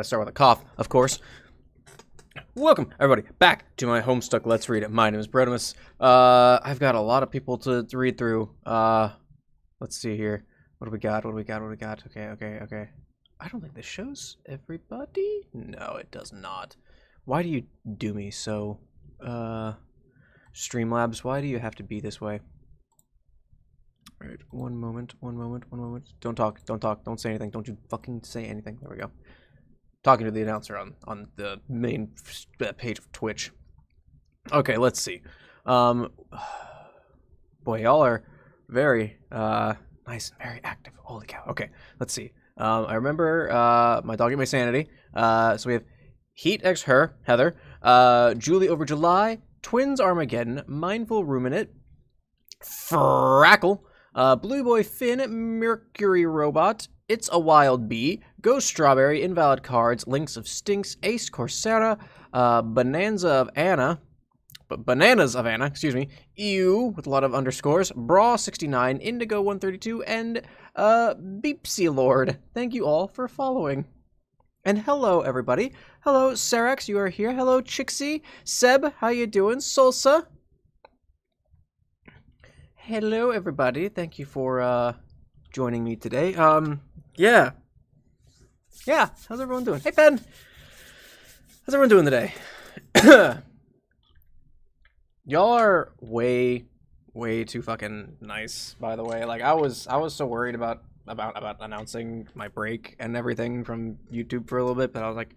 Gotta start with a cough, of course. Welcome, everybody, back to my Homestuck Let's Read It. My name is Brodemus. I've got a lot of people to read through. Let's see here. What do we got? Okay. I don't think this shows everybody. No, it does not. Why do you do me so? Streamlabs, why do you have to be this way? Alright, one moment. Don't talk, don't say anything. Don't you fucking say anything. There we go. Talking to the announcer on the main page of Twitch. Okay, let's see. Boy, y'all are very nice and very active. Holy cow. Okay, let's see. I remember my dog ate my sanity. So we have Heat X Her, Heather, Julie over July, Twins Armageddon, Mindful Ruminate, Frackle, Blue Boy Finn, Mercury Robot, It's a Wild Bee, Ghost Strawberry, Invalid Cards, Links of Stinks, Ace Coursera, Bananas of Anna, excuse me, Ew, with a lot of underscores, Bra69, Indigo132, and Beepsy Lord. Thank you all for following. And hello, everybody. Hello, Sarax, you are here. Hello, Chixie. Seb, how you doing? Salsa. Hello, everybody. Thank you for joining me today. Yeah. How's everyone doing? Hey, Ben. How's everyone doing today? Y'all are way too fucking nice, by the way. Like, I was so worried about announcing my break and everything from YouTube for a little bit, but I was like,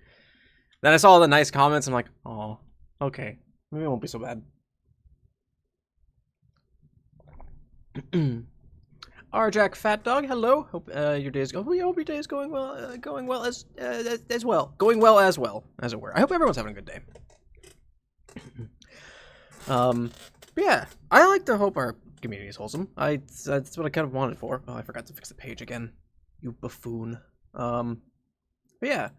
then I saw all the nice comments. I'm like, oh, okay, maybe it won't be so bad. Jack Fat Dog, hello. Hope your day is going well. Going well as well, as it were. I hope everyone's having a good day. Yeah, I like to hope our community is wholesome. That's what I kind of wanted for. Oh, I forgot to fix the page again. You buffoon. But yeah,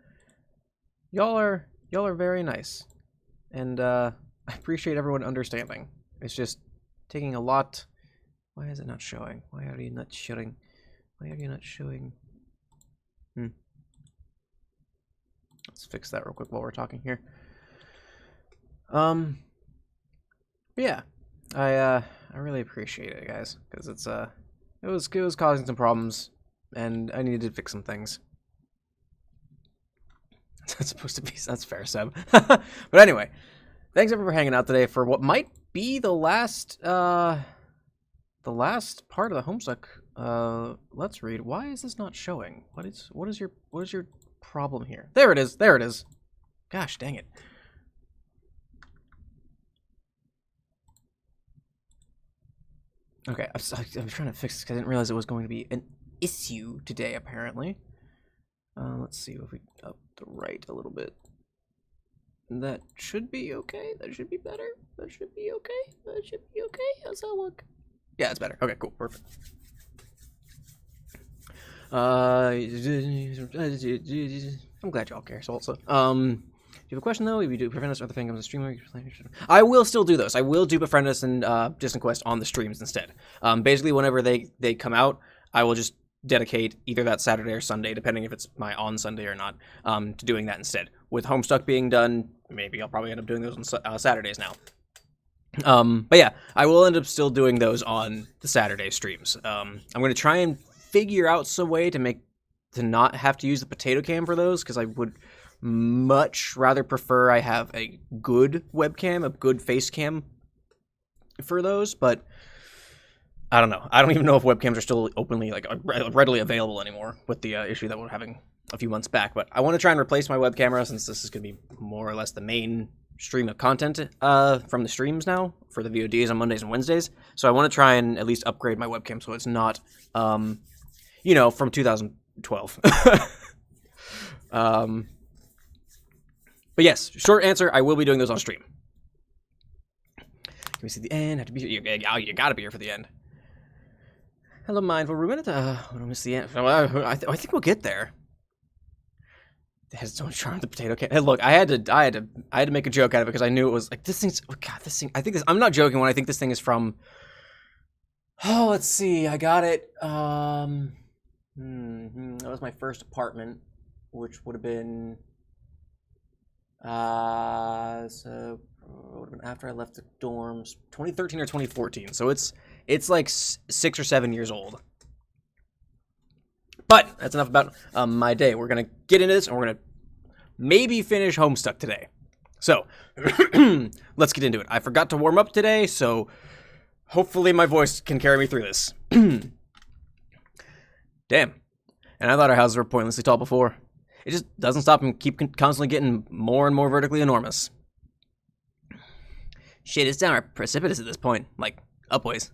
y'all are very nice, and I appreciate everyone understanding. It's just taking a lot. Why is it not showing? Why are you not showing? Let's fix that real quick while we're talking here. But yeah, I really appreciate it, guys, because it was causing some problems, and I needed to fix some things. That's supposed to be, that's fair, Seb. But anyway, thanks everyone for hanging out today for what might be the last part of the Homestuck Let's Read. Why is this not showing? What is your problem here? There it is. Gosh dang it. Okay, I'm trying to fix this because I didn't realize it was going to be an issue today, apparently. Let's see if we up the right a little bit. That should be okay. That should be better. That should be okay. How's that look? Yeah, it's better. Okay, cool. Perfect. I'm glad y'all care, so also. Do you have a question, though? If you do befriend us or the thing comes to stream, I will still do those. I will do befriend us and Distant Quest on the streams instead. Basically, whenever they come out, I will just dedicate either that Saturday or Sunday, depending if it's my on Sunday or not, to doing that instead. With Homestuck being done, maybe I'll probably end up doing those on Saturdays now. But yeah, I will end up still doing those on the Saturday streams. I'm going to try and figure out some way to not have to use the potato cam for those, because I would much rather prefer I have a good webcam, a good face cam for those, but I don't know. I don't even know if webcams are still openly, like, readily available anymore with the issue that we're having a few months back, but I want to try and replace my web camera since this is going to be more or less the main stream of content from the streams now for the VODs on Mondays and Wednesdays. So I want to try and at least upgrade my webcam so it's not, from 2012. But yes, short answer, I will be doing those on stream. Can we see the end? Have to be you gotta be here for the end. Hello, Mindful Ruminate. I don't miss the end. I think we'll get there. It has its own charm, the potato can. Hey, look, I had to make a joke out of it because I knew it was like this thing's. Oh God, this thing. I think this. I'm not joking when I think this thing is from. Oh, let's see. I got it. That was my first apartment, which would have been So it would have been after I left the dorms, 2013 or 2014. So it's like 6 or 7 years old. But that's enough about my day. We're gonna get into this, and we're gonna maybe finish Homestuck today. So let's get into it. I forgot to warm up today, so hopefully my voice can carry me through this. Damn. And I thought our houses were pointlessly tall before. It just doesn't stop and keep constantly getting more and more vertically enormous. Shit, it's downright precipitous at this point. Like, upways.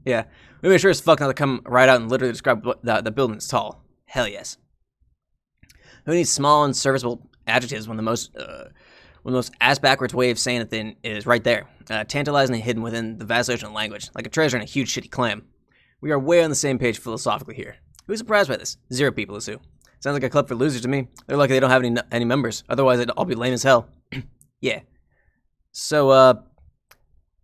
Yeah. Maybe sure as fuck not to come right out and literally describe the building is tall. Hell yes. Who needs small and serviceable adjectives when the most ass-backwards way of saying a thing is right there, tantalizingly hidden within the vast ocean of language, like a treasure in a huge shitty clam. We are way on the same page philosophically here. Who's surprised by this? 0 people is who. Sounds like a club for losers to me. They're lucky they don't have any members. Otherwise, it'd all be lame as hell. Yeah. So,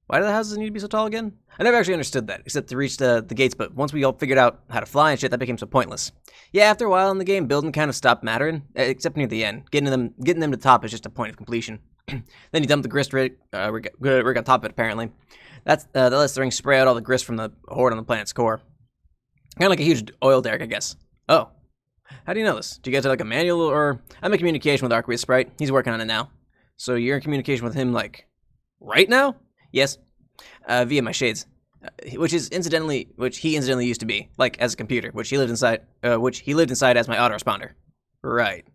why do the houses need to be so tall again? I never actually understood that, except to reach the gates, but once we all figured out how to fly and shit, that became so pointless. Yeah, after a while in the game, building kind of stopped mattering, except near the end. Getting them to the top is just a point of completion. Then you dump the grist rig on top of it, apparently. That lets the ring spray out all the grist from the horde on the planet's core. Kind of like a huge oil derrick, I guess. Oh. How do you know this? Do you guys have like a manual, or... I'm in communication with Arqueous Sprite. He's working on it now. So you're in communication with him, like, right now? Yes. Via my shades. Which he incidentally used to be, like, as a computer, which he lived inside as my autoresponder. Right.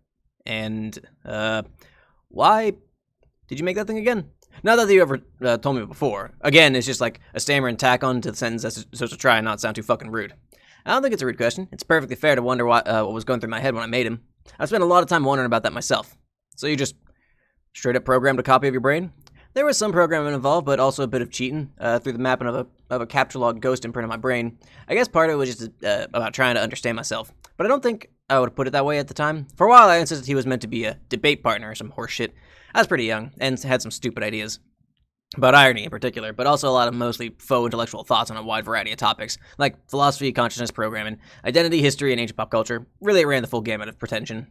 And, why did you make that thing again? Not that you ever told me before. Again, it's just like a stammer and tack on to the sentence so to try and not sound too fucking rude. I don't think it's a rude question. It's perfectly fair to wonder what was going through my head when I made him. I've spent a lot of time wondering about that myself. So you just straight up programmed a copy of your brain? There was some programming involved, but also a bit of cheating through the mapping of a capture log ghost imprint of my brain. I guess part of it was just about trying to understand myself. But I don't think I would have put it that way at the time. For a while, I insisted he was meant to be a debate partner or some horse shit. I was pretty young and had some stupid ideas. About irony in particular, but also a lot of mostly faux intellectual thoughts on a wide variety of topics, like philosophy, consciousness, programming, identity, history, and ancient pop culture. Really, it ran the full gamut of pretension.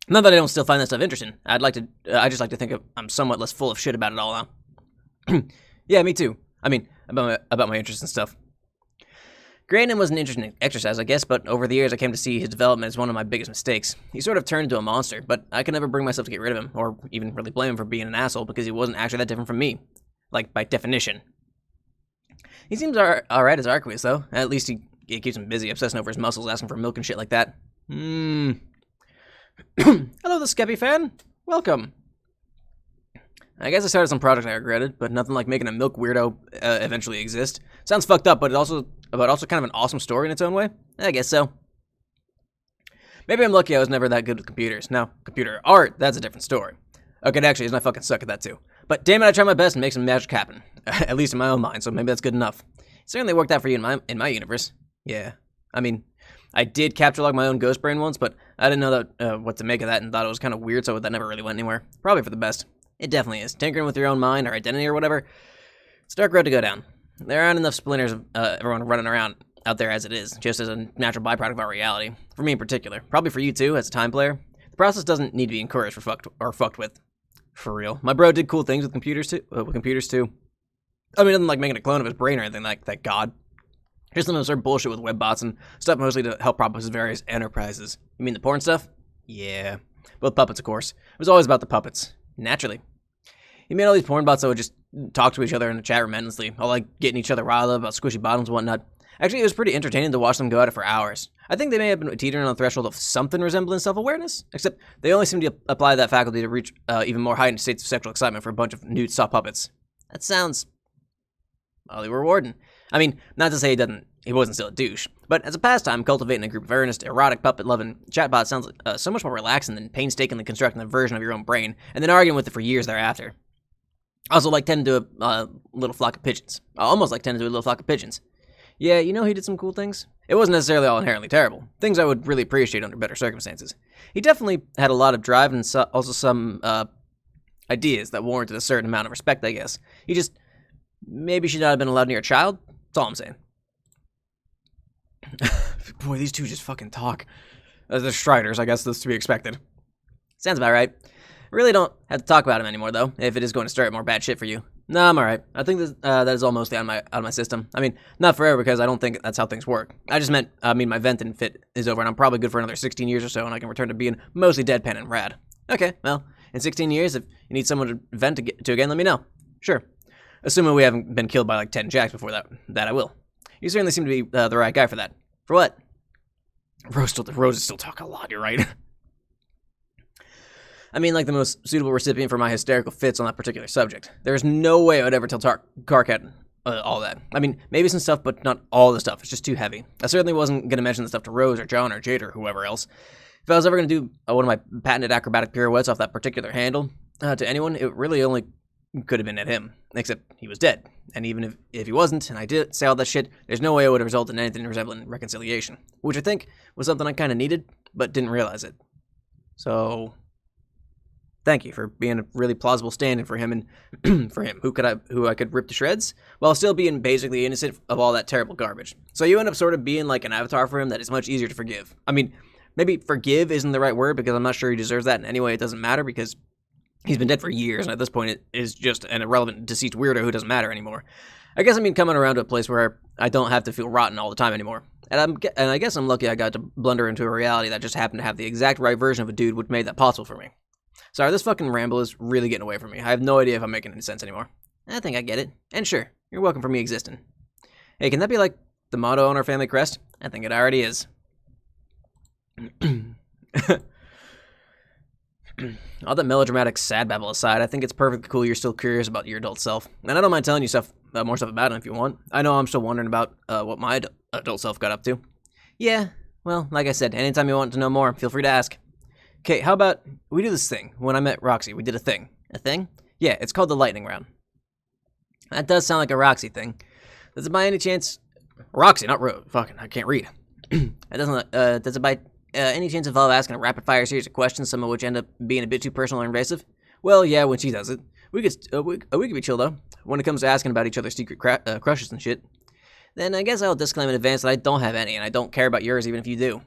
Not that I don't still find that stuff interesting. I just like to think I'm somewhat less full of shit about it all now. Yeah, me too. I mean, about my interests and stuff. Grading him was an interesting exercise, I guess, but over the years I came to see his development as one of my biggest mistakes. He sort of turned into a monster, but I could never bring myself to get rid of him, or even really blame him for being an asshole, because he wasn't actually that different from me. Like, by definition. He seems alright as Arqueous, though. At least he keeps him busy, obsessing over his muscles, asking for milk and shit like that. Hello, the Skeppy fan. Welcome. I guess I started some project I regretted, but nothing like making a milk weirdo eventually exist. Sounds fucked up, but also kind of an awesome story in its own way. I guess so. Maybe I'm lucky I was never that good with computers. Now, computer art, that's a different story. Okay, actually, I fucking suck at that too. But damn it, I try my best and make some magic happen. At least in my own mind, so maybe that's good enough. It certainly worked out for you in my universe. Yeah. I mean, I did capture log my own ghost brain once, but I didn't know that what to make of that and thought it was kind of weird, so that never really went anywhere. Probably for the best. It definitely is. Tinkering with your own mind or identity or whatever, it's a dark road to go down. There aren't enough splinters of everyone running around out there as it is, just as a natural byproduct of our reality. For me in particular. Probably for you too, as a time player. The process doesn't need to be encouraged or fucked with. For real. My bro did cool things with computers too. I mean, nothing like making a clone of his brain or anything like that, God. Just some absurd bullshit with web bots and stuff mostly to help prop up his various enterprises. You mean the porn stuff? Yeah. Both puppets, of course. It was always about the puppets. Naturally. He made all these porn bots that would just talk to each other in the chat room endlessly, all like getting each other riled up about squishy bottoms and whatnot. Actually, it was pretty entertaining to watch them go at it for hours. I think they may have been teetering on the threshold of something resembling self-awareness, except they only seem to apply that faculty to reach even more heightened states of sexual excitement for a bunch of nude soft puppets. That sounds oddly rewarding. I mean, not to say he wasn't still a douche, but as a pastime, cultivating a group of earnest, erotic, puppet-loving chatbots sounds so much more relaxing than painstakingly constructing a version of your own brain and then arguing with it for years thereafter. Also, like tending to a little flock of pigeons. Almost like tending to a little flock of pigeons. Yeah, you know he did some cool things. It wasn't necessarily all inherently terrible. Things I would really appreciate under better circumstances. He definitely had a lot of drive and also some ideas that warranted a certain amount of respect, I guess. He just maybe should not have been allowed near a child. That's all I'm saying. Boy, these two just fucking talk. They're striders, I guess that's to be expected. Sounds about right. Really don't have to talk about him anymore, though, if it is going to start more bad shit for you. No, I'm alright. I think that is all mostly out of my system. I mean, not forever, because I don't think that's how things work. I just meant, my vent and fit is over, and I'm probably good for another 16 years or so, and I can return to being mostly deadpan and rad. Okay, well, in 16 years, if you need someone to vent to again, let me know. Sure. Assuming we haven't been killed by like 10 jacks before that I will. You certainly seem to be the right guy for that. For what? Roses still talk a lot, you're right. I mean, like the most suitable recipient for my hysterical fits on that particular subject. There's no way I would ever tell Carcat all that. I mean, maybe some stuff, but not all the stuff. It's just too heavy. I certainly wasn't going to mention the stuff to Rose or John or Jade or whoever else. If I was ever going to do one of my patented acrobatic pirouettes off that particular handle to anyone, it really only could have been at him. Except he was dead. And even if he wasn't, and I did say all that shit, there's no way it would have resulted in anything resembling reconciliation. Which I think was something I kind of needed, but didn't realize it. So, thank you for being a really plausible stand-in for him and for him, who I could rip to shreds, while still being basically innocent of all that terrible garbage. So you end up sort of being like an avatar for him that is much easier to forgive. I mean, maybe forgive isn't the right word, because I'm not sure he deserves that in any way. It doesn't matter, because he's been dead for years, and at this point it is just an irrelevant, deceased weirdo who doesn't matter anymore. I guess I mean coming around to a place where I don't have to feel rotten all the time anymore. And I guess I'm lucky I got to blunder into a reality that just happened to have the exact right version of a dude which made that possible for me. Sorry, this fucking ramble is really getting away from me. I have no idea if I'm making any sense anymore. I think I get it. And sure, you're welcome for me existing. Hey, can that be like the motto on our family crest? I think it already is. All that melodramatic sad babble aside, I think it's perfectly cool you're still curious about your adult self. And I don't mind telling you more stuff about him if you want. I know I'm still wondering about what my adult self got up to. Yeah, well, like I said, anytime you want to know more, feel free to ask. Okay, how about we do this thing? When I met Roxy, we did a thing. A thing? Yeah, it's called the lightning round. That does sound like a Roxy thing. Does it by any chance... Roxy, not fucking, I can't read. Does it by any chance involve asking a rapid-fire series of questions, some of which end up being a bit too personal or invasive? Well, yeah, when she does it. We could be chill, though, when it comes to asking about each other's secret crushes and shit. Then I guess I'll disclaim in advance that I don't have any, and I don't care about yours even if you do.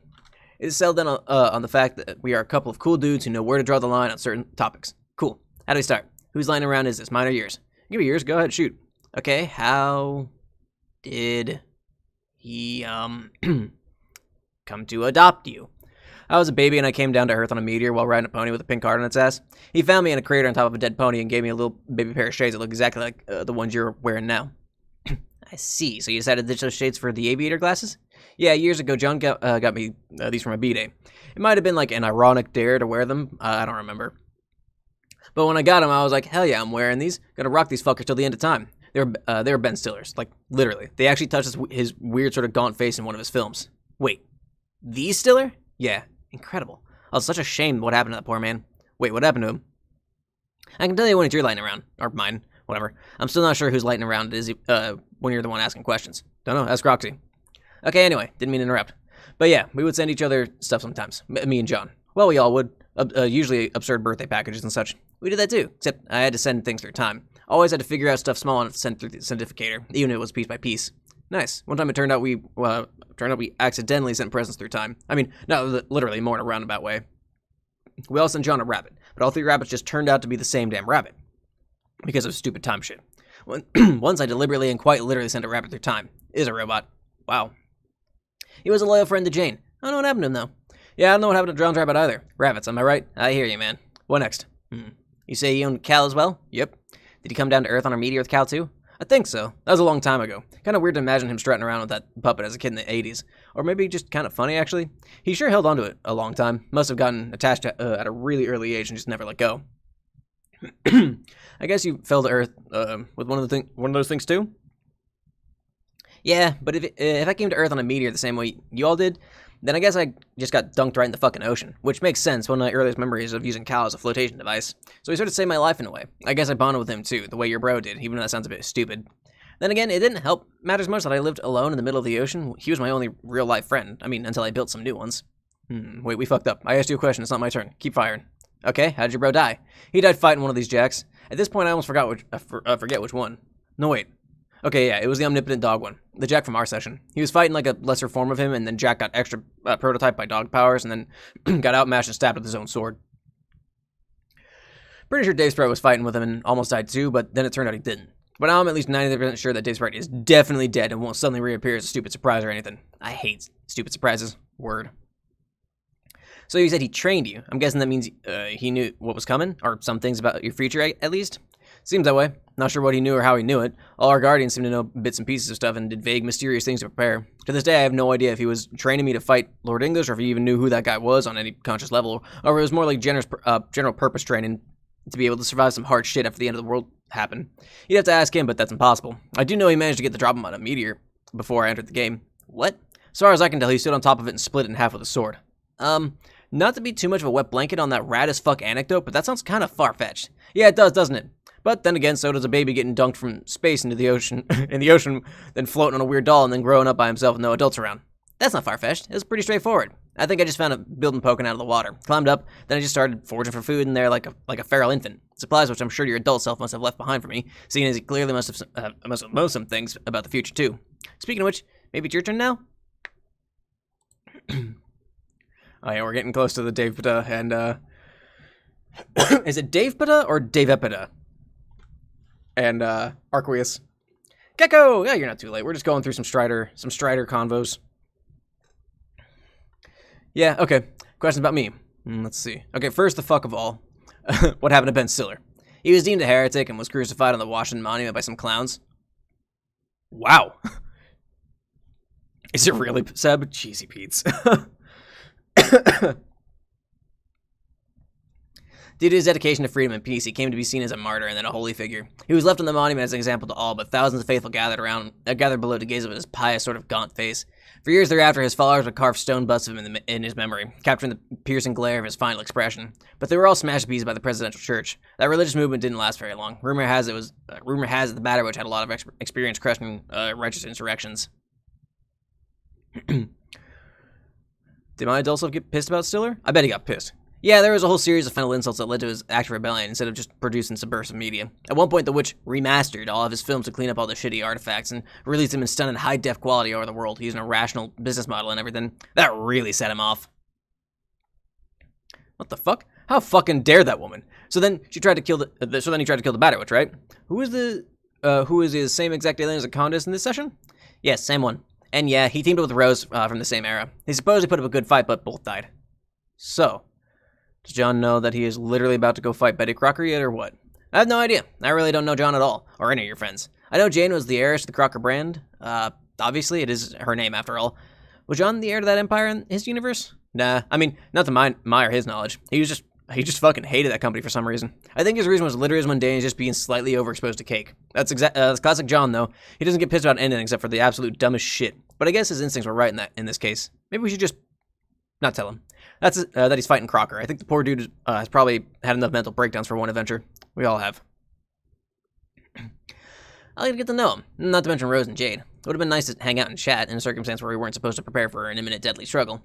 It's settled then on the fact that we are a couple of cool dudes who know where to draw the line on certain topics. Cool. How do we start? Whose line around is this, mine or yours? Give me yours, go ahead, shoot. Okay, how did he, come to adopt you? I was a baby and I came down to Earth on a meteor while riding a pony with a pink heart on its ass. He found me in a crater on top of a dead pony and gave me a little baby pair of shades that look exactly like the ones you're wearing now. I see. So you decided to ditch those shades for the aviator glasses? Yeah, years ago, John got me these for my B-Day. It might have been like an ironic dare to wear them. I don't remember. But when I got them, I was like, hell yeah, I'm wearing these. Gonna rock these fuckers till the end of time. They were Ben Stiller's, like, literally. They actually touched his weird sort of gaunt face in one of his films. Wait, these Stiller? Yeah, incredible. Oh, it's such a shame what happened to that poor man. Wait, what happened to him? I can tell you when it's your lightning round. Or mine, whatever. I'm still not sure whose lightning round it is when you're the one asking questions. Don't know, ask Roxy. Okay, anyway, didn't mean to interrupt. But yeah, we would send each other stuff sometimes. Me and John. Well, we all would. Usually absurd birthday packages and such. We did that too, except I had to send things through time. Always had to figure out stuff small enough to send through the sentificator, even if it was piece by piece. Nice. One time it turned out we accidentally sent presents through time. I mean, not literally, more in a roundabout way. We all sent John a rabbit, but all three rabbits just turned out to be the same damn rabbit. Because of stupid time shit. Once I deliberately and quite literally sent a rabbit through time. Is a robot. Wow. He was a loyal friend to Jane. I don't know what happened to him, though. Yeah, I don't know what happened to John's rabbit either. Rabbits, am I right? I hear you, man. What next? You say he owned Cal as well? Yep. Did he come down to Earth on a meteor with Cal, too? I think so. That was a long time ago. Kind of weird to imagine him strutting around with that puppet as a kid in the 80s. Or maybe just kind of funny, actually. He sure held on to it a long time. Must have gotten attached at a really early age and just never let go. I guess you fell to Earth with one of those things, too? Yeah, but if I came to Earth on a meteor the same way you all did, then I guess I just got dunked right in the fucking ocean, which makes sense. One of my earliest memories of using Cal as a flotation device. So he sort of saved my life in a way. I guess I bonded with him too, the way your bro did, even though that sounds a bit stupid. Then again, it didn't help matters much that I lived alone in the middle of the ocean. He was my only real-life friend. I mean, until I built some new ones. Wait, we fucked up. I asked you a question. It's not my turn. Keep firing. Okay, how did your bro die? He died fighting one of these jacks. At this point, I almost forget which one. No, wait. Okay, yeah, it was the omnipotent dog one. The Jack from our session. He was fighting like a lesser form of him, and then Jack got extra prototyped by dog powers, and then got outmatched and stabbed with his own sword. Pretty sure Dave Sprite was fighting with him and almost died too, but then it turned out he didn't. But now I'm at least 90% sure that Dave Sprite is definitely dead and won't suddenly reappear as a stupid surprise or anything. I hate stupid surprises. Word. So you said he trained you. I'm guessing that means he knew what was coming, or some things about your future at least. Seems that way. Not sure what he knew or how he knew it. All our guardians seem to know bits and pieces of stuff and did vague, mysterious things to prepare. To this day, I have no idea if he was training me to fight Lord English, or if he even knew who that guy was on any conscious level, or if it was more like general purpose training to be able to survive some hard shit after the end of the world happened. You'd have to ask him, but that's impossible. I do know he managed to get the drop him on a meteor before I entered the game. What? As far as I can tell, he stood on top of it and split it in half with a sword. Not to be too much of a wet blanket on that rad as fuck anecdote, but that sounds kind of far-fetched. Yeah, it does, doesn't it? But then again, so does a baby getting dunked from space into the ocean, then floating on a weird doll and then growing up by himself with no adults around. That's not far-fetched. It's pretty straightforward. I think I just found a building poking out of the water, climbed up, then I just started foraging for food in there like a feral infant. Supplies which I'm sure your adult self must have left behind for me, seeing as he clearly must have known some things about the future too. Speaking of which, maybe it's your turn now? Oh yeah, we're getting close to the Dave Pata, and is it Dave Pata or Dave Epita? And Arqueus. Gecko! Yeah, you're not too late. We're just going through some Strider convos. Yeah, okay. Questions about me. Let's see. Okay, first the fuck of all. What happened to Ben Stiller? He was deemed a heretic and was crucified on the Washington Monument by some clowns. Wow. Is it really, Seb? Cheesy Pete's. Due to his dedication to freedom and peace, he came to be seen as a martyr and then a holy figure. He was left on the monument as an example to all, but thousands of faithful gathered below to gaze at his pious, sort of gaunt face. For years thereafter, his followers would carve stone busts of him in his memory, capturing the piercing glare of his final expression. But they were all smashed to pieces by the presidential church. That religious movement didn't last very long. Rumor has it the Batterwitch had a lot of experience crushing righteous insurrections. Did my adult self get pissed about Stiller? I bet he got pissed. Yeah, there was a whole series of final insults that led to his act of rebellion instead of just producing subversive media. At one point, the witch remastered all of his films to clean up all the shitty artifacts and released them in stunning high-def quality over the world using a rational business model and everything. That really set him off. What the fuck? How fucking dare that woman? So then he tried to kill the Batterwitch, right? Who is the same exact alien as a Condis in this session? Yes, same one. And yeah, he teamed up with Rose from the same era. He supposedly put up a good fight, but both died. So, does John know that he is literally about to go fight Betty Crocker yet, or what? I have no idea. I really don't know John at all, or any of your friends. I know Jane was the heiress to the Crocker brand. Obviously, it is her name after all. Was John the heir to that empire in his universe? Nah, I mean, not to my or his knowledge. He just fucking hated that company for some reason. I think his reason was literally as mundane as just being slightly overexposed to cake. That's classic John, though. He doesn't get pissed about anything except for the absolute dumbest shit. But I guess his instincts were right in this case. Maybe we should just not tell him. That's that he's fighting Crocker. I think the poor dude has probably had enough mental breakdowns for one adventure. We all have. I like to get to know him. Not to mention Rose and Jade. It would have been nice to hang out and chat in a circumstance where we weren't supposed to prepare for an imminent deadly struggle.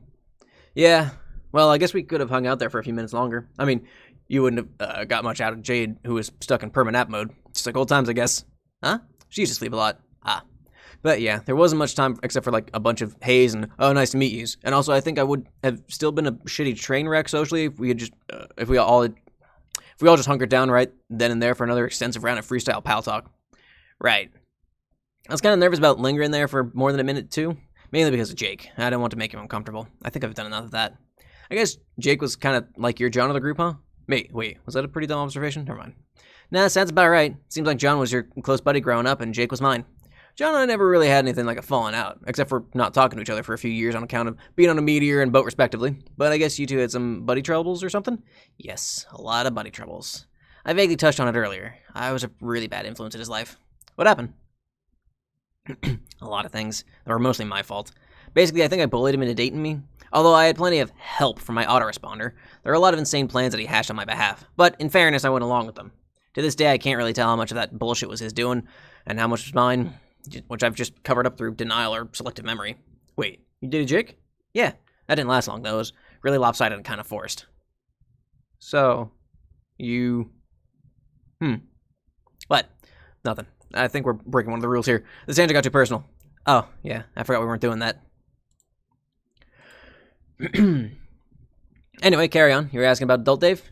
Yeah, well, I guess we could have hung out there for a few minutes longer. I mean, you wouldn't have got much out of Jade, who was stuck in permanent nap mode. Just like old times, I guess. Huh? She used to sleep a lot. Ah. But yeah, there wasn't much time except for like a bunch of haze and oh, nice to meet yous. And also, I think I would have still been a shitty train wreck socially if we had just if we all just hunkered down right then and there for another extensive round of freestyle pal talk. Right. I was kind of nervous about lingering there for more than a minute too, mainly because of Jake. I didn't want to make him uncomfortable. I think I've done enough of that. I guess Jake was kind of like your John of the group, huh? Wait, was that a pretty dumb observation? Never mind. Nah, sounds about right. Seems like John was your close buddy growing up and Jake was mine. John and I never really had anything like a falling out, except for not talking to each other for a few years on account of being on a meteor and boat respectively. But I guess you two had some buddy troubles or something? Yes, a lot of buddy troubles. I vaguely touched on it earlier. I was a really bad influence in his life. What happened? A lot of things that were mostly my fault. Basically, I think I bullied him into dating me. Although I had plenty of help from my autoresponder, there were a lot of insane plans that he hashed on my behalf. But in fairness, I went along with them. To this day, I can't really tell how much of that bullshit was his doing and how much was mine, which I've just covered up through denial or selective memory. Wait, you dated Jake? Yeah, that didn't last long though. It was really lopsided and kind of forced. So, you... What? Nothing. I think we're breaking one of the rules here. This tangent got too personal. Oh, yeah, I forgot we weren't doing that. Anyway, carry on. You were asking about Adult Dave?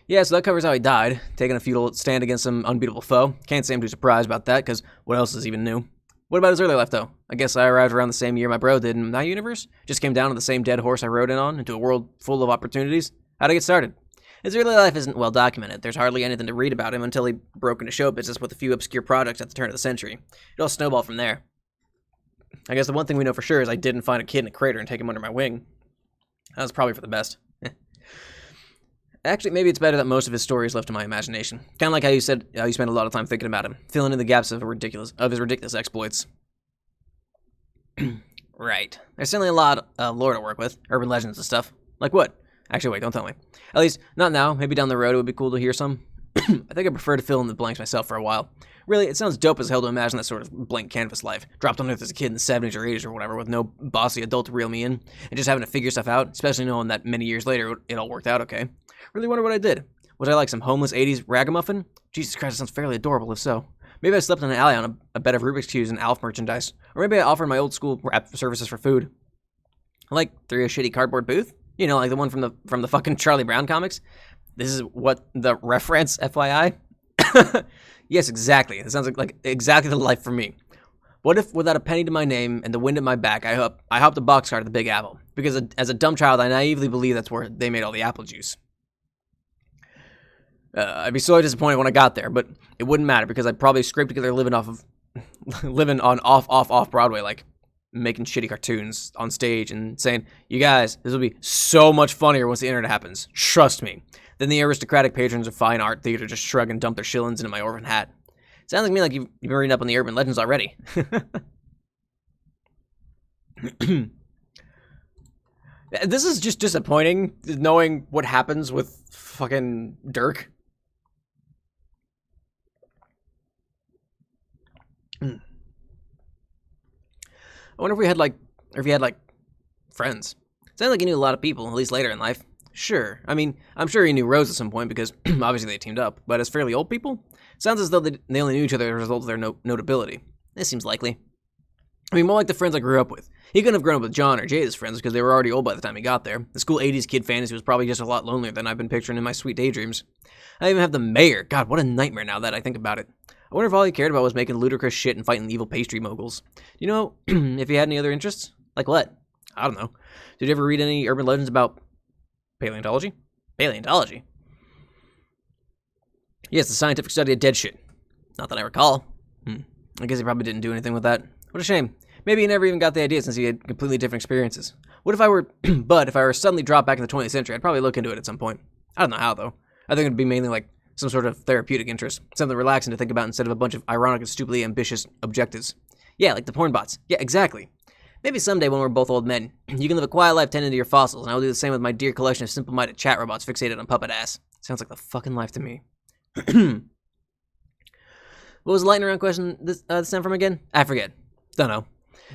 Yeah, so that covers how he died, taking a futile stand against some unbeatable foe. Can't say I'm too surprised about that, because what else is even new? What about his early life, though? I guess I arrived around the same year my bro did in that universe. Just came down to the same dead horse I rode in on, into a world full of opportunities. How'd I get started? His early life isn't well documented. There's hardly anything to read about him until he broke into show business with a few obscure projects at the turn of the century. It all snowballed from there. I guess the one thing we know for sure is I didn't find a kid in a crater and take him under my wing. That was probably for the best. Actually, maybe it's better that most of his story is left to my imagination. Kind of like how you said you spent a lot of time thinking about him, filling in the gaps of his ridiculous exploits. Right. There's certainly a lot of lore to work with, urban legends and stuff. Like what? Actually, wait, don't tell me. At least, not now. Maybe down the road it would be cool to hear some. I think I prefer to fill in the blanks myself for a while. Really, it sounds dope as hell to imagine that sort of blank canvas life. Dropped on Earth as a kid in the 70s or 80s or whatever, with no bossy adult to reel me in, and just having to figure stuff out, especially knowing that many years later it all worked out okay. Really wonder what I did. Was I like some homeless 80s ragamuffin? Jesus Christ, that sounds fairly adorable if so. Maybe I slept in an alley on a bed of Rubik's Cubes and Alf merchandise. Or maybe I offered my old school rap services for food. Like through a shitty cardboard booth? You know, like the one from the fucking Charlie Brown comics? This is what the reference, FYI? Yes, exactly. It sounds like exactly the life for me. What if, without a penny to my name and the wind at my back, I hopped a boxcar to the Big Apple? Because as a dumb child, I naively believed that's where they made all the apple juice. I'd be so disappointed when I got there, but it wouldn't matter because I'd probably scrape together living on off Broadway, like making shitty cartoons on stage and saying, "You guys, this will be so much funnier once the internet happens. Trust me." Then the aristocratic patrons of fine art theater just shrug and dump their shillings into my orphan hat. Sounds like me like you've been reading up on the urban legends already. This is just disappointing, knowing what happens with fucking Dirk. I wonder if you had like friends. Sounds like you knew a lot of people, at least later in life. Sure. I mean, I'm sure he knew Rose at some point because obviously they teamed up. But as fairly old people, sounds as though they only knew each other as a result of their notability. This seems likely. I mean, more like the friends I grew up with. He couldn't have grown up with John or Jay as friends because they were already old by the time he got there. The school 80s kid fantasy was probably just a lot lonelier than I've been picturing in my sweet daydreams. I even have the mayor. God, what a nightmare now that I think about it. I wonder if all he cared about was making ludicrous shit and fighting evil pastry moguls. Do you know if he had any other interests? Like what? I don't know. Did you ever read any urban legends about paleontology? Paleontology? Yes, the scientific study of dead shit. Not that I recall. I guess he probably didn't do anything with that. What a shame. Maybe he never even got the idea since he had completely different experiences. What if I were, if I were suddenly dropped back in the 20th century, I'd probably look into it at some point. I don't know how, though. I think it'd be mainly like some sort of therapeutic interest. Something relaxing to think about instead of a bunch of ironic and stupidly ambitious objectives. Yeah, like the porn bots. Yeah, exactly. Maybe someday when we're both old men, you can live a quiet life tending to your fossils, and I will do the same with my dear collection of simple-minded chat robots fixated on puppet ass. Sounds like the fucking life to me. What was the lightning round question this stem from again? I forget. Don't know.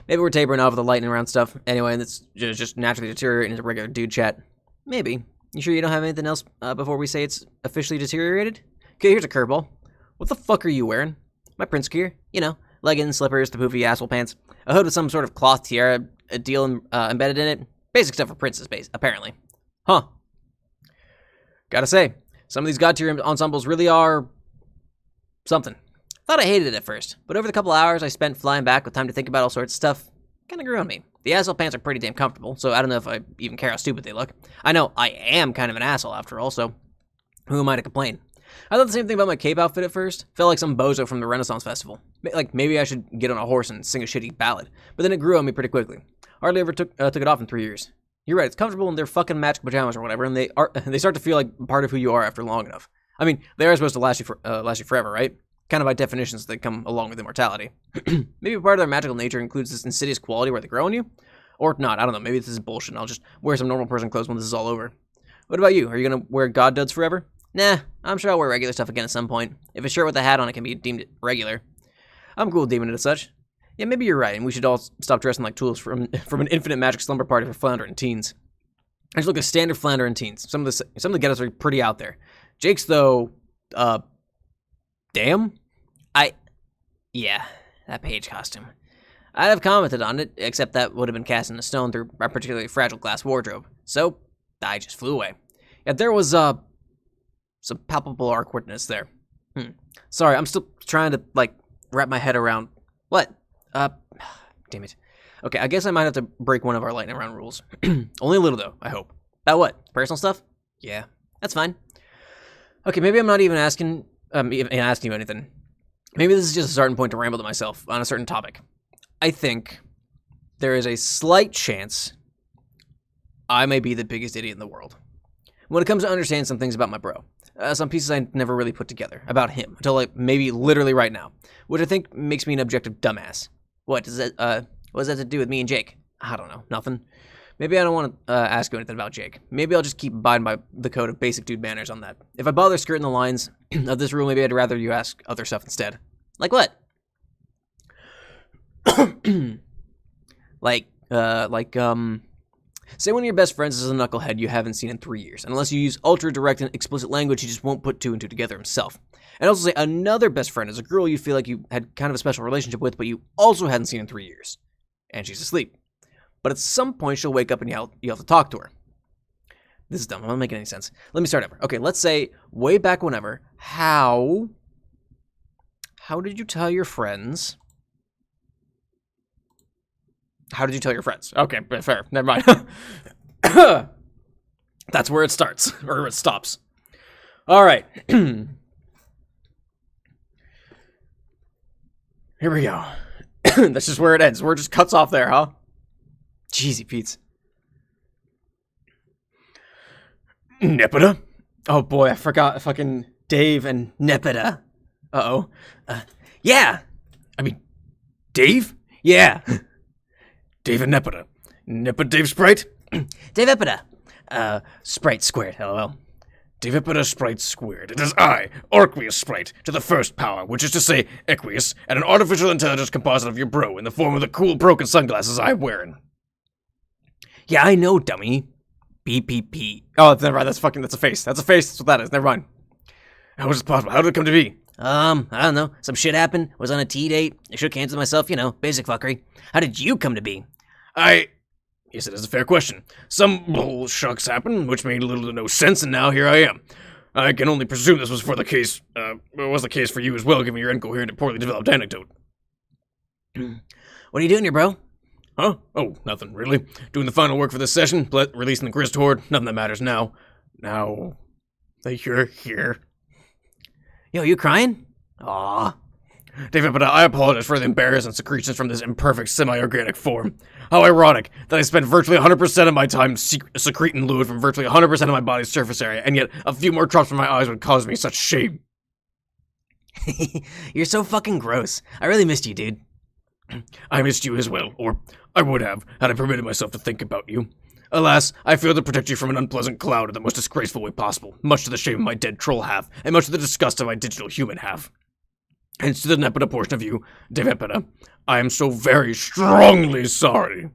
Maybe we're tapering off with the lightning round stuff anyway, and it's just naturally deteriorating into regular dude chat. Maybe. You sure you don't have anything else before we say it's officially deteriorated? Okay, here's a curveball. What the fuck are you wearing? My prince gear. You know, leggings, slippers, the poofy asshole pants. A hood with some sort of cloth tiara, a deal embedded in it. Basic stuff for princes, apparently. Huh. Gotta say, some of these god tier ensembles really are something. Thought I hated it at first, but over the couple hours I spent flying back with time to think about all sorts of stuff, kind of grew on me. The asshole pants are pretty damn comfortable, so I don't know if I even care how stupid they look. I know I am kind of an asshole after all, so who am I to complain? I thought the same thing about my cape outfit at first. Felt like some bozo from the Renaissance Festival. Like maybe I should get on a horse and sing a shitty ballad. But then it grew on me pretty quickly. Hardly ever took it off in 3 years. You're right, it's comfortable and they're fucking magical pajamas or whatever, and they start to feel like part of who you are after long enough. I mean, they are supposed to last you forever, right? Kind of by definitions that come along with immortality. Maybe part of their magical nature includes this insidious quality where they grow on you? Or not, I don't know, maybe this is bullshit and I'll just wear some normal person clothes when this is all over. What about you? Are you gonna wear god duds forever? Nah, I'm sure I'll wear regular stuff again at some point. If a shirt with a hat on it can be deemed regular. I'm cool deeming it as such. Yeah, maybe you're right, and we should all stop dressing like tools from an infinite magic slumber party for floundering teens. I just look at standard floundering teens. Some of the get-ups are pretty out there. Jake's, though, damn? Yeah, that page costume. I'd have commented on it, except that would have been cast in stone through a particularly fragile glass wardrobe. So, I just flew away. Yeah, there was, some palpable awkwardness there. Sorry, I'm still trying to, like, wrap my head around... What? Damn it. Okay, I guess I might have to break one of our lightning round rules. Only a little, though, I hope. About what? Personal stuff? Yeah, that's fine. Okay, maybe I'm not even asking you anything. Maybe this is just a starting point to ramble to myself on a certain topic. I think there is a slight chance I may be the biggest idiot in the world when it comes to understanding some things about my bro. Some pieces I never really put together about him until, like, maybe literally right now, which I think makes me an objective dumbass. What does that to do with me and Jake? I don't know, nothing. Maybe I don't want to ask you anything about Jake. Maybe I'll just keep abiding by the code of basic dude manners on that. If I bother skirting the lines of this rule, maybe I'd rather you ask other stuff instead. Like what? Say one of your best friends is a knucklehead you haven't seen in 3 years. And unless you use ultra direct and explicit language, he just won't put two and two together himself. And also say another best friend is a girl you feel like you had kind of a special relationship with, but you also hadn't seen in 3 years. And she's asleep. But at some point, she'll wake up and you have to talk to her. This is dumb. I'm not making any sense. Let me start over. Okay, let's say way back whenever, how did you tell your friends? How did you tell your friends? Okay, fair. Never mind. That's where it starts, or it stops. All right. Here we go. That's just where it ends. Where it just cuts off there, huh? Jeezy Pete's. Nepeta? Oh boy, I forgot fucking Dave and Nepeta. Uh-oh. Yeah! I mean, Dave? Yeah! Dave and Nepeta. Nepa Dave Sprite? Dave Epita. Sprite squared, lol. Dave Epita Sprite squared. It is I, Orquius Sprite, to the first power, which is to say, Equius, and an artificial intelligence composite of your bro in the form of the cool broken sunglasses I'm wearing. Yeah, I know, dummy. BPP. Oh, never mind. That's a face. That's a face. That's what that is. Never mind. How was it possible? How did it come to be? I don't know. Some shit happened. Was on a tea date. I shook hands with myself. Basic fuckery. How did you come to be? Yes, it is a fair question. Some bull shucks happened, which made little to no sense, and now here I am. I can only presume this was the case for you as well, given your incoherent and poorly developed anecdote. What are you doing here, bro? Huh? Oh, nothing, really. Doing the final work for this session, releasing the Grist Horde, nothing that matters now. Now that you're here. Yo, you crying? Aw. David, but I apologize for the embarrassing secretions from this imperfect semi-organic form. How ironic that I spent virtually 100% of my time secreting fluid from virtually 100% of my body's surface area, and yet a few more drops from my eyes would cause me such shame. You're so fucking gross. I really missed you, dude. I missed you as well, or I would have, had I permitted myself to think about you. Alas, I failed to protect you from an unpleasant cloud in the most disgraceful way possible, much to the shame of my dead troll half, and much to the disgust of my digital human half. Hence to the Nepeta portion of you, Devepeta, I am so very strongly sorry.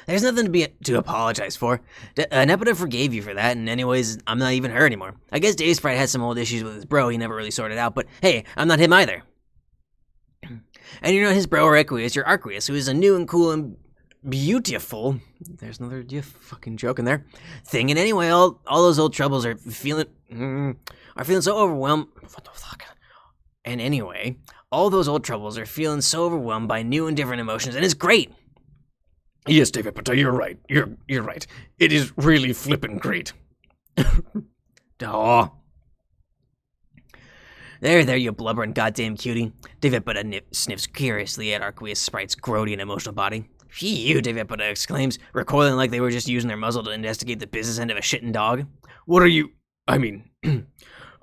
There's nothing to apologize for. Nepeta forgave you for that, and anyways, I'm not even her anymore. I guess Dave Sprite had some old issues with his bro he never really sorted out, but hey, I'm not him either. And you're not his bro or Equius, you're Arquius, who is a new and cool and beautiful, there's another fucking joke in there, thing. And anyway, all those old troubles are feeling so overwhelmed. What the fuck? And anyway, all those old troubles are feeling so overwhelmed by new and different emotions, and it's great. Yes, David, but you're right. You're right. It is really flippin' great. Aw. There, you blubbering goddamn cutie. David Buddha sniffs curiously at Arquius Sprite's grody and emotional body. Phew, David Buddha exclaims, recoiling like they were just using their muzzle to investigate the business end of a shitting dog. What are you...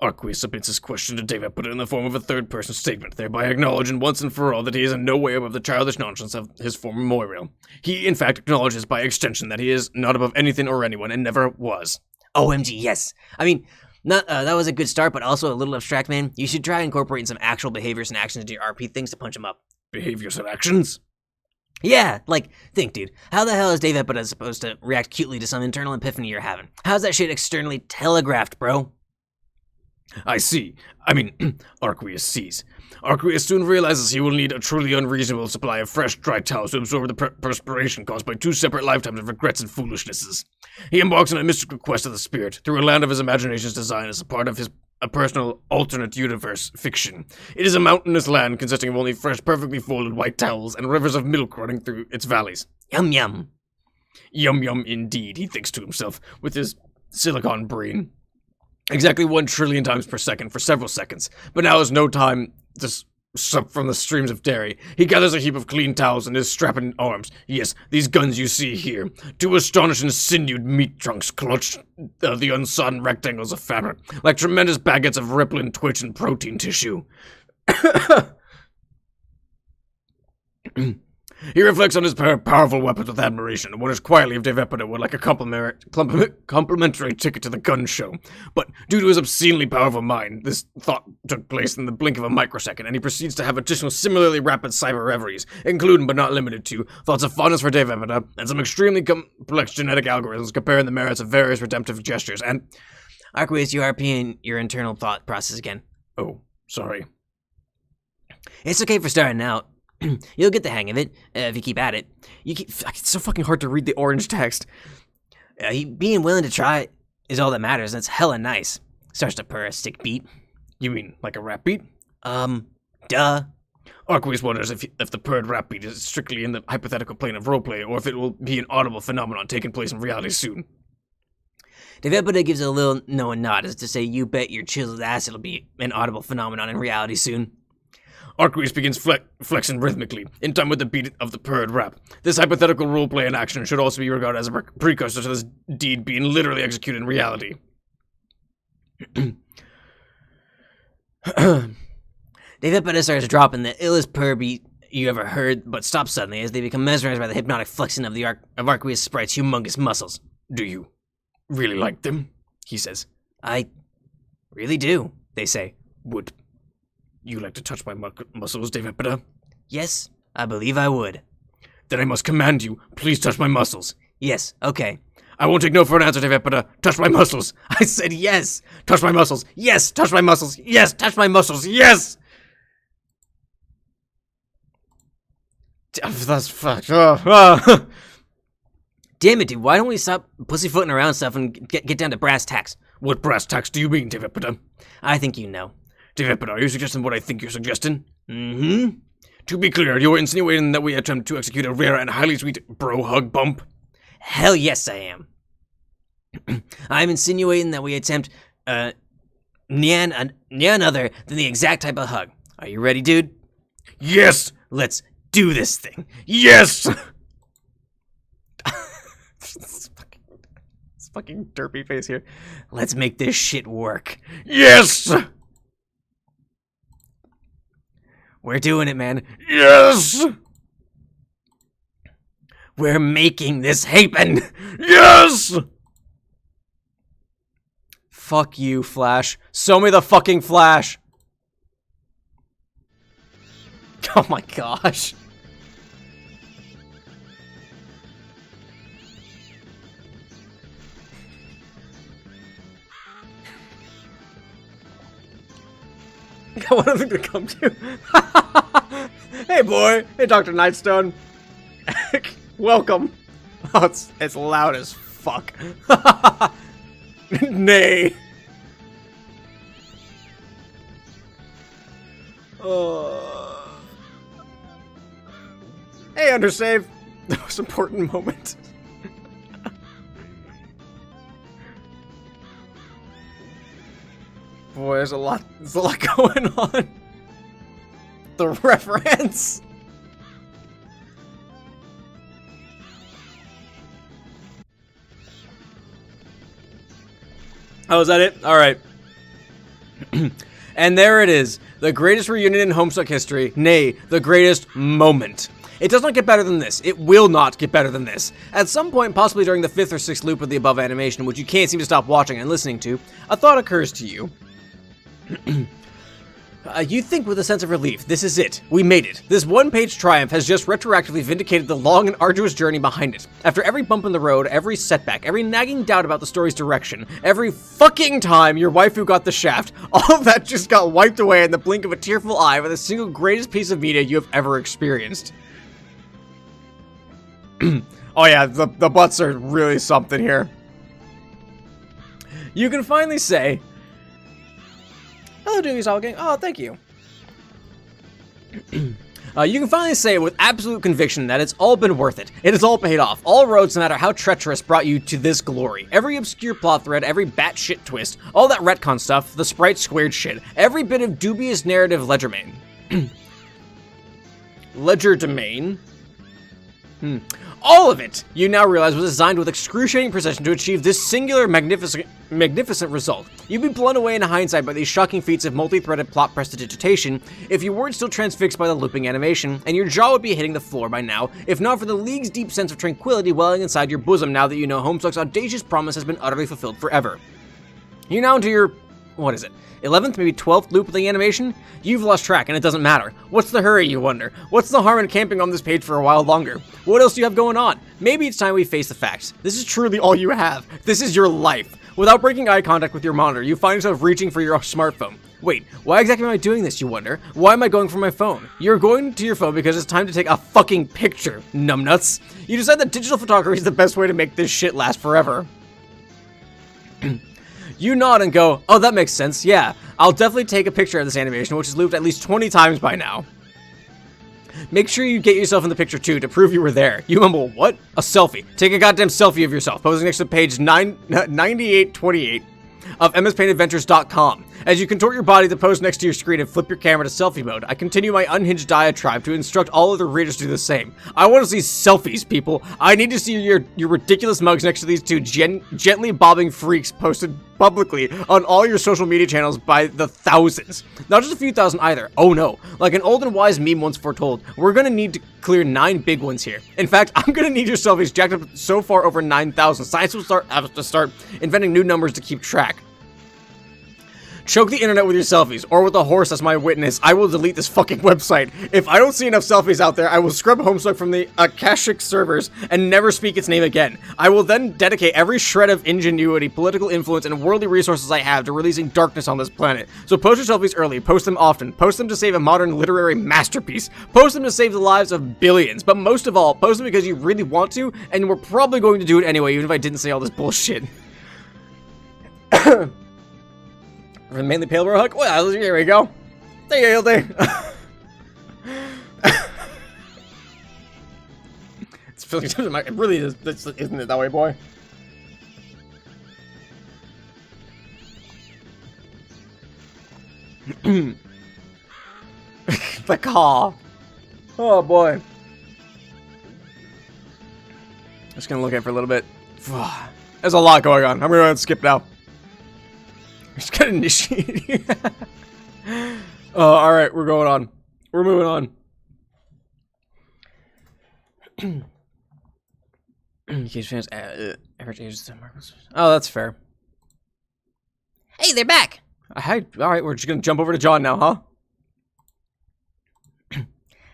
Arquius submits his question to David Buddha in the form of a third-person statement, thereby acknowledging once and for all that he is in no way above the childish nonsense of his former Moirail. He, in fact, acknowledges by extension that he is not above anything or anyone and never was. OMG, yes. That was a good start, but also a little abstract, man. You should try incorporating some actual behaviors and actions into your RP things to punch them up. Behaviors and actions? Yeah, think, dude. How the hell is Dave Epida supposed to react cutely to some internal epiphany you're having? How's that shit externally telegraphed, bro? I see. Arqueus sees. Arqueus soon realizes he will need a truly unreasonable supply of fresh, dry towels to absorb the perspiration caused by 2 separate lifetimes of regrets and foolishnesses. He embarks on a mystical quest of the spirit, through a land of his imagination's design as a part of a personal alternate universe fiction. It is a mountainous land consisting of only fresh, perfectly folded white towels and rivers of milk running through its valleys. Yum yum. Yum yum indeed, he thinks to himself, with his silicon brain. Exactly 1 trillion times per second for several seconds, but now is no time to sup from the streams of dairy. He gathers a heap of clean towels in his strapping arms. Yes, these guns you see here. 2 astonished and sinewed meat trunks clutched the unsodden rectangles of fabric, like tremendous baguettes of rippling twitch and protein tissue. He reflects on his powerful weapons with admiration and wonders quietly if Dave Epida would like a complimentary ticket to the gun show. But due to his obscenely powerful mind, this thought took place in the blink of a microsecond, and he proceeds to have additional similarly rapid cyber reveries, including but not limited to thoughts of fondness for Dave Epida and some extremely complex genetic algorithms comparing the merits of various redemptive gestures. And Arqueus, you are repeating your internal thought process again. Oh, sorry. It's okay for starting out. You'll get the hang of it, if you keep at it. It's so fucking hard to read the orange text. Being willing to try is all that matters, and it's hella nice. Starts to purr a stick beat. You mean like a rap beat? Duh. Arqueus wonders if the purred rap beat is strictly in the hypothetical plane of roleplay, or if it will be an audible phenomenon taking place in reality soon. Dave Epida gives a little knowing nod as to say, you bet your chiseled ass it'll be an audible phenomenon in reality soon. Arqueus begins flexing rhythmically, in time with the beat of the purred rap. This hypothetical roleplay in action should also be regarded as a precursor to this deed being literally executed in reality. Dave Epida starts dropping the illest purr beat you ever heard, but stops suddenly as they become mesmerized by the hypnotic flexing of Arqueus' sprite's humongous muscles. Do you really like them? He says. I really do, they say. Would you like to touch my muscles, Dave Epida? Yes, I believe I would. Then I must command you, please touch my muscles. Yes, okay. I won't take no for an answer, Dave Epida. Touch my muscles. I said yes. Touch my muscles. Yes, touch my muscles. Yes, touch my muscles. Yes! That's fucked. Damn it, dude. Why don't we stop pussyfooting around stuff and get down to brass tacks? What brass tacks do you mean, Dave Epida? I think you know. Dave Epida, are you suggesting what I think you're suggesting? Mm-hmm. To be clear, you're insinuating that we attempt to execute a rare and highly sweet bro hug bump? Hell yes, I am. I'm insinuating that we attempt, none other than the exact type of hug. Are you ready, dude? Yes! Let's do this thing. Yes! This fucking derpy face here. Let's make this shit work. Yes! We're doing it, man. Yes! We're making this happen. Yes! Fuck you, Flash. Show me the fucking Flash. Oh my gosh. What am I gonna come to? Hey boy, hey Dr. Nightstone. Welcome. Oh, it's loud as fuck. Nay. Hey, Undersave. The most important moment. Boy, there's a lot going on. The reference. Oh, is that it? All right. And there it is. The greatest reunion in Homestuck history. Nay, the greatest moment. It does not get better than this. It will not get better than this. At some point, possibly during the 5th or 6th loop of the above animation, which you can't seem to stop watching and listening to, a thought occurs to you. You think with a sense of relief, this is it. We made it. This one-page triumph has just retroactively vindicated the long and arduous journey behind it. After every bump in the road, every setback, every nagging doubt about the story's direction, every fucking time your waifu got the shaft, all of that just got wiped away in the blink of a tearful eye by the single greatest piece of media you have ever experienced. Oh yeah, the butts are really something here. You can finally say, hello, Doogies All Gang. Oh, thank you. You can finally say with absolute conviction that it's all been worth it. It has all paid off. All roads, no matter how treacherous, brought you to this glory. Every obscure plot thread, every batshit twist, all that retcon stuff, the sprite squared shit, every bit of dubious narrative legerdemain. Legerdemain? All of it, you now realize, was designed with excruciating precision to achieve this singular, magnificent result. You'd be blown away in hindsight by these shocking feats of multi-threaded plot prestidigitation if you weren't still transfixed by the looping animation, and your jaw would be hitting the floor by now, if not for the League's deep sense of tranquility welling inside your bosom now that you know Homestuck's audacious promise has been utterly fulfilled forever. You're now into your, what is it, 11th, maybe 12th loop of the animation? You've lost track, and it doesn't matter. What's the hurry, you wonder? What's the harm in camping on this page for a while longer? What else do you have going on? Maybe it's time we face the facts. This is truly all you have. This is your life. Without breaking eye contact with your monitor, you find yourself reaching for your smartphone. Wait, why exactly am I doing this, you wonder? Why am I going for my phone? You're going to your phone because it's time to take a fucking picture, numbnuts. You decide that digital photography is the best way to make this shit last forever. You nod and go, oh, that makes sense, yeah. I'll definitely take a picture of this animation, which is looped at least 20 times by now. Make sure you get yourself in the picture too, to prove you were there. You mumble, what? A selfie. Take a goddamn selfie of yourself, posing next to page 9828 of mspaintadventures.com. As you contort your body to pose next to your screen and flip your camera to selfie mode, I continue my unhinged diatribe to instruct all other readers to do the same. I want to see selfies, people. I need to see your ridiculous mugs next to these two gently bobbing freaks posted publicly on all your social media channels by the thousands. Not just a few thousand either. Oh no. Like an old and wise meme once foretold, we're gonna need to clear 9 big ones here. In fact, I'm gonna need your selfies jacked up so far over 9,000. Science will have to start inventing new numbers to keep track. Choke the internet with your selfies, or with a horse as my witness. I will delete this fucking website. If I don't see enough selfies out there, I will scrub Homestuck from the Akashic servers and never speak its name again. I will then dedicate every shred of ingenuity, political influence, and worldly resources I have to releasing darkness on this planet. So post your selfies early, post them often, post them to save a modern literary masterpiece, post them to save the lives of billions, but most of all, post them because you really want to, and we're probably going to do it anyway, even if I didn't say all this bullshit. Mainly pale bro hug. Well, here we go. There you go. It's feeling it really is, isn't it that way, boy? The car. Oh boy. Just gonna look at it for a little bit. There's a lot going on. I'm gonna skip now. Just got initiated. Oh, alright, we're going on. We're moving on. Case fans, average age is oh, that's fair. Hey, they're back! Hi, alright, we're just gonna jump over to John now, huh?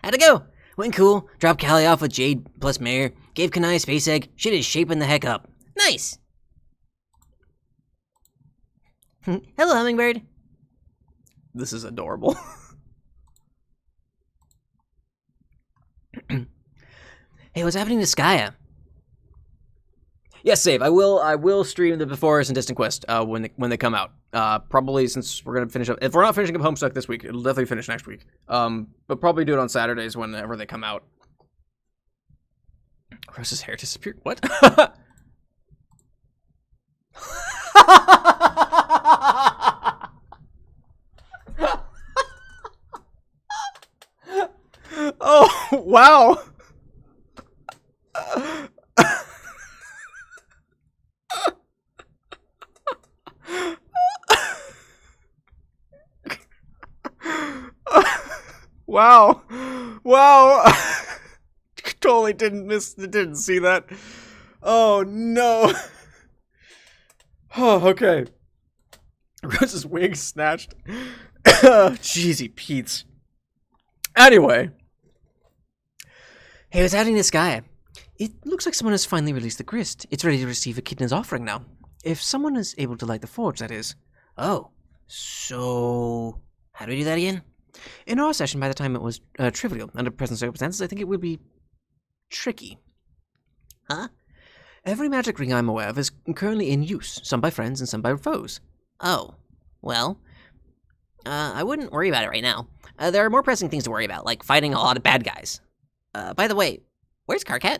How'd it go? Went cool, dropped Callie off with Jade plus Mayor, gave Kanai a space egg, shit is shaping the heck up. Nice! Hello, Hummingbird. This is adorable. Hey, what's happening to Skya? Yes, save. I will stream the Before Us and Distant Quest when they come out. Probably since we're gonna finish up. If we're not finishing up Homestuck this week, it'll definitely finish next week. But probably do it on Saturdays whenever they come out. Rose's hair disappeared. What? Oh, wow. Wow. Wow. Totally didn't see that. Oh no. Oh, okay. Rose's wig snatched. Jeezy Pete's. Anyway. Hey, what's happening to this guy? It looks like someone has finally released the grist. It's ready to receive Echidna's offering now. If someone is able to light the forge, that is. Oh, so how do we do that again? In our session, by the time it was trivial. Under present circumstances, I think it would be tricky. Huh? Every magic ring I'm aware of is currently in use, some by friends and some by foes. Oh, well, I wouldn't worry about it right now. There are more pressing things to worry about, like fighting a lot of bad guys. By the way, where's Karkat?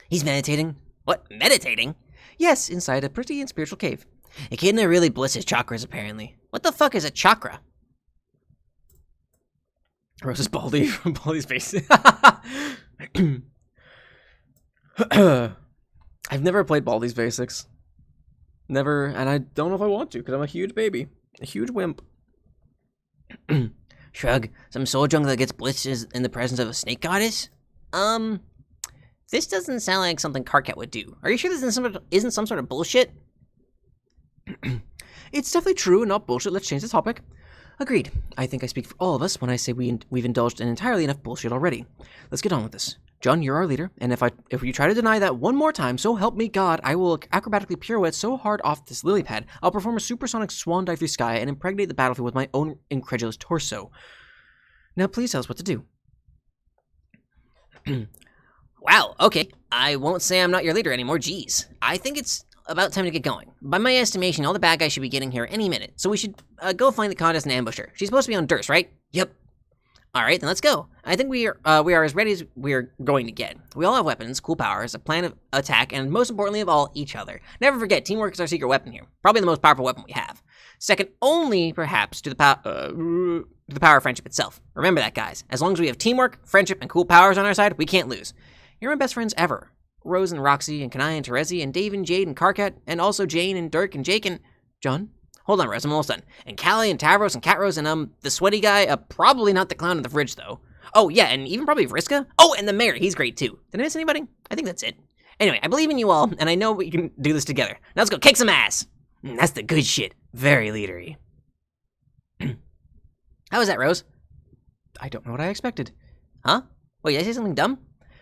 He's meditating. What, meditating? Yes, inside a pretty and spiritual cave. Echidna really blisses chakras, apparently. What the fuck is a chakra? Rose's Baldy from Baldy's face. I've never played Baldi's Basics. Never, and I don't know if I want to, because I'm a huge baby. A huge wimp. Shrug. Some soul junk that gets blitzed in the presence of a snake goddess? This doesn't sound like something Karkat would do. Are you sure this isn't some sort of bullshit? It's definitely true and not bullshit. Let's change the topic. Agreed. I think I speak for all of us when I say we've indulged in entirely enough bullshit already. Let's get on with this. John, you're our leader, and if you try to deny that one more time, so help me God, I will acrobatically pirouette so hard off this lily pad, I'll perform a supersonic swan dive through sky and impregnate the battlefield with my own incredulous torso. Now please tell us what to do. Wow, okay. I won't say I'm not your leader anymore, jeez. I think it's about time to get going. By my estimation, all the bad guys should be getting here any minute, so we should go find the contest and ambush her. She's supposed to be on Durst, right? Yep. Alright, then let's go. I think we are as ready as we're going to get. We all have weapons, cool powers, a plan of attack, and most importantly of all, each other. Never forget, teamwork is our secret weapon here. Probably the most powerful weapon we have. Second only, perhaps, to the power of friendship itself. Remember that, guys. As long as we have teamwork, friendship, and cool powers on our side, we can't lose. You're my best friends ever. Rose and Roxy, and Kanai and Terezi, and Dave and Jade and Karkat, and also Jane and Dirk and Jake and... John? Hold on, Rose, I'm almost done. And Callie and Tavros and Catrose and, the sweaty guy, probably not the clown in the fridge, though. Oh, yeah, and even probably Vriska. Oh, and the mayor, he's great, too. Did I miss anybody? I think that's it. Anyway, I believe in you all, and I know we can do this together. Now let's go kick some ass! That's the good shit. Very leadery. How was that, Rose? I don't know what I expected. Huh? Wait, did I say something dumb?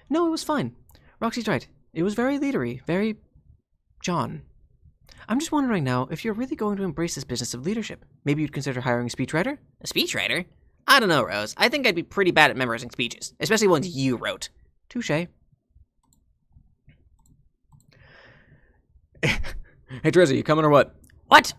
No, it was fine. Roxy's right. It was very leadery, very... John. I'm just wondering now if you're really going to embrace this business of leadership. Maybe you'd consider hiring a speechwriter? A speechwriter? I don't know, Rose. I think I'd be pretty bad at memorizing speeches, especially ones you wrote. Touché. Hey, Terezi, you coming or what? What?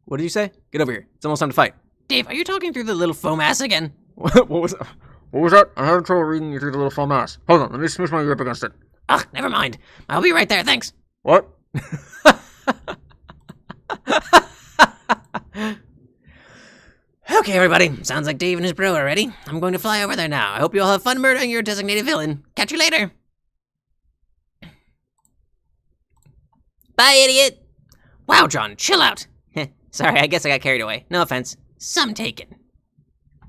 What did you say? Get over here. It's almost time to fight. Dave, are you talking through the little foam ass again? What was that? I had trouble reading you through the little foam ass. Hold on, let me smush my grip against it. Ugh, never mind. I'll be right there, thanks. What? Okay, everybody. Sounds like Dave and his bro are ready. I'm going to fly over there now. I hope you all have fun murdering your designated villain. Catch you later. Bye, idiot. Wow, John, chill out. Sorry, I guess I got carried away. No offense. Some taken.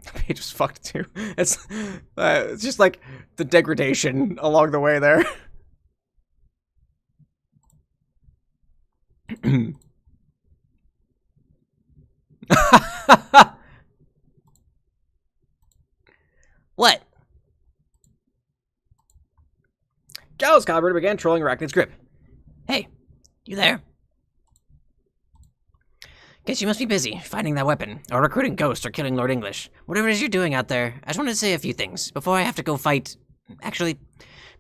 The page was fucked too. It's just like the degradation along the way there. What? Gallus Cobber began trolling Arachnid's grip. Hey, you there? Guess you must be busy fighting that weapon, or recruiting ghosts, or killing Lord English. Whatever it is you're doing out there, I just wanted to say a few things before I have to go fight. Actually,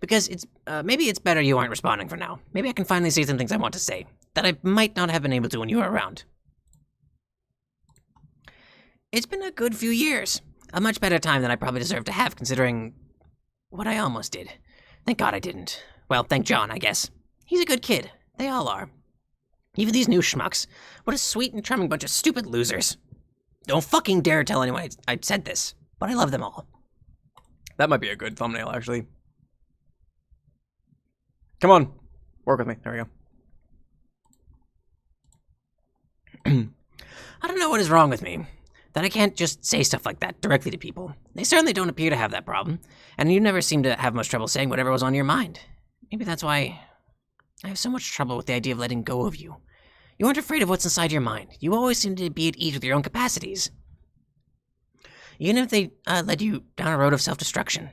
because it's maybe it's better you aren't responding for now. Maybe I can finally say some things I want to say that I might not have been able to when you were around. It's been a good few years. A much better time than I probably deserve to have, considering what I almost did. Thank God I didn't. Well, thank John, I guess. He's a good kid. They all are. Even these new schmucks. What a sweet and charming bunch of stupid losers. Don't fucking dare tell anyone I said this, but I love them all. That might be a good thumbnail, actually. Come on. Work with me. There we go. I don't know what is wrong with me. That I can't just say stuff like that directly to people. They certainly don't appear to have that problem, and you never seem to have much trouble saying whatever was on your mind. Maybe that's why I have so much trouble with the idea of letting go of you. You aren't afraid of what's inside your mind. You always seem to be at ease with your own capacities. Even if they led you down a road of self-destruction.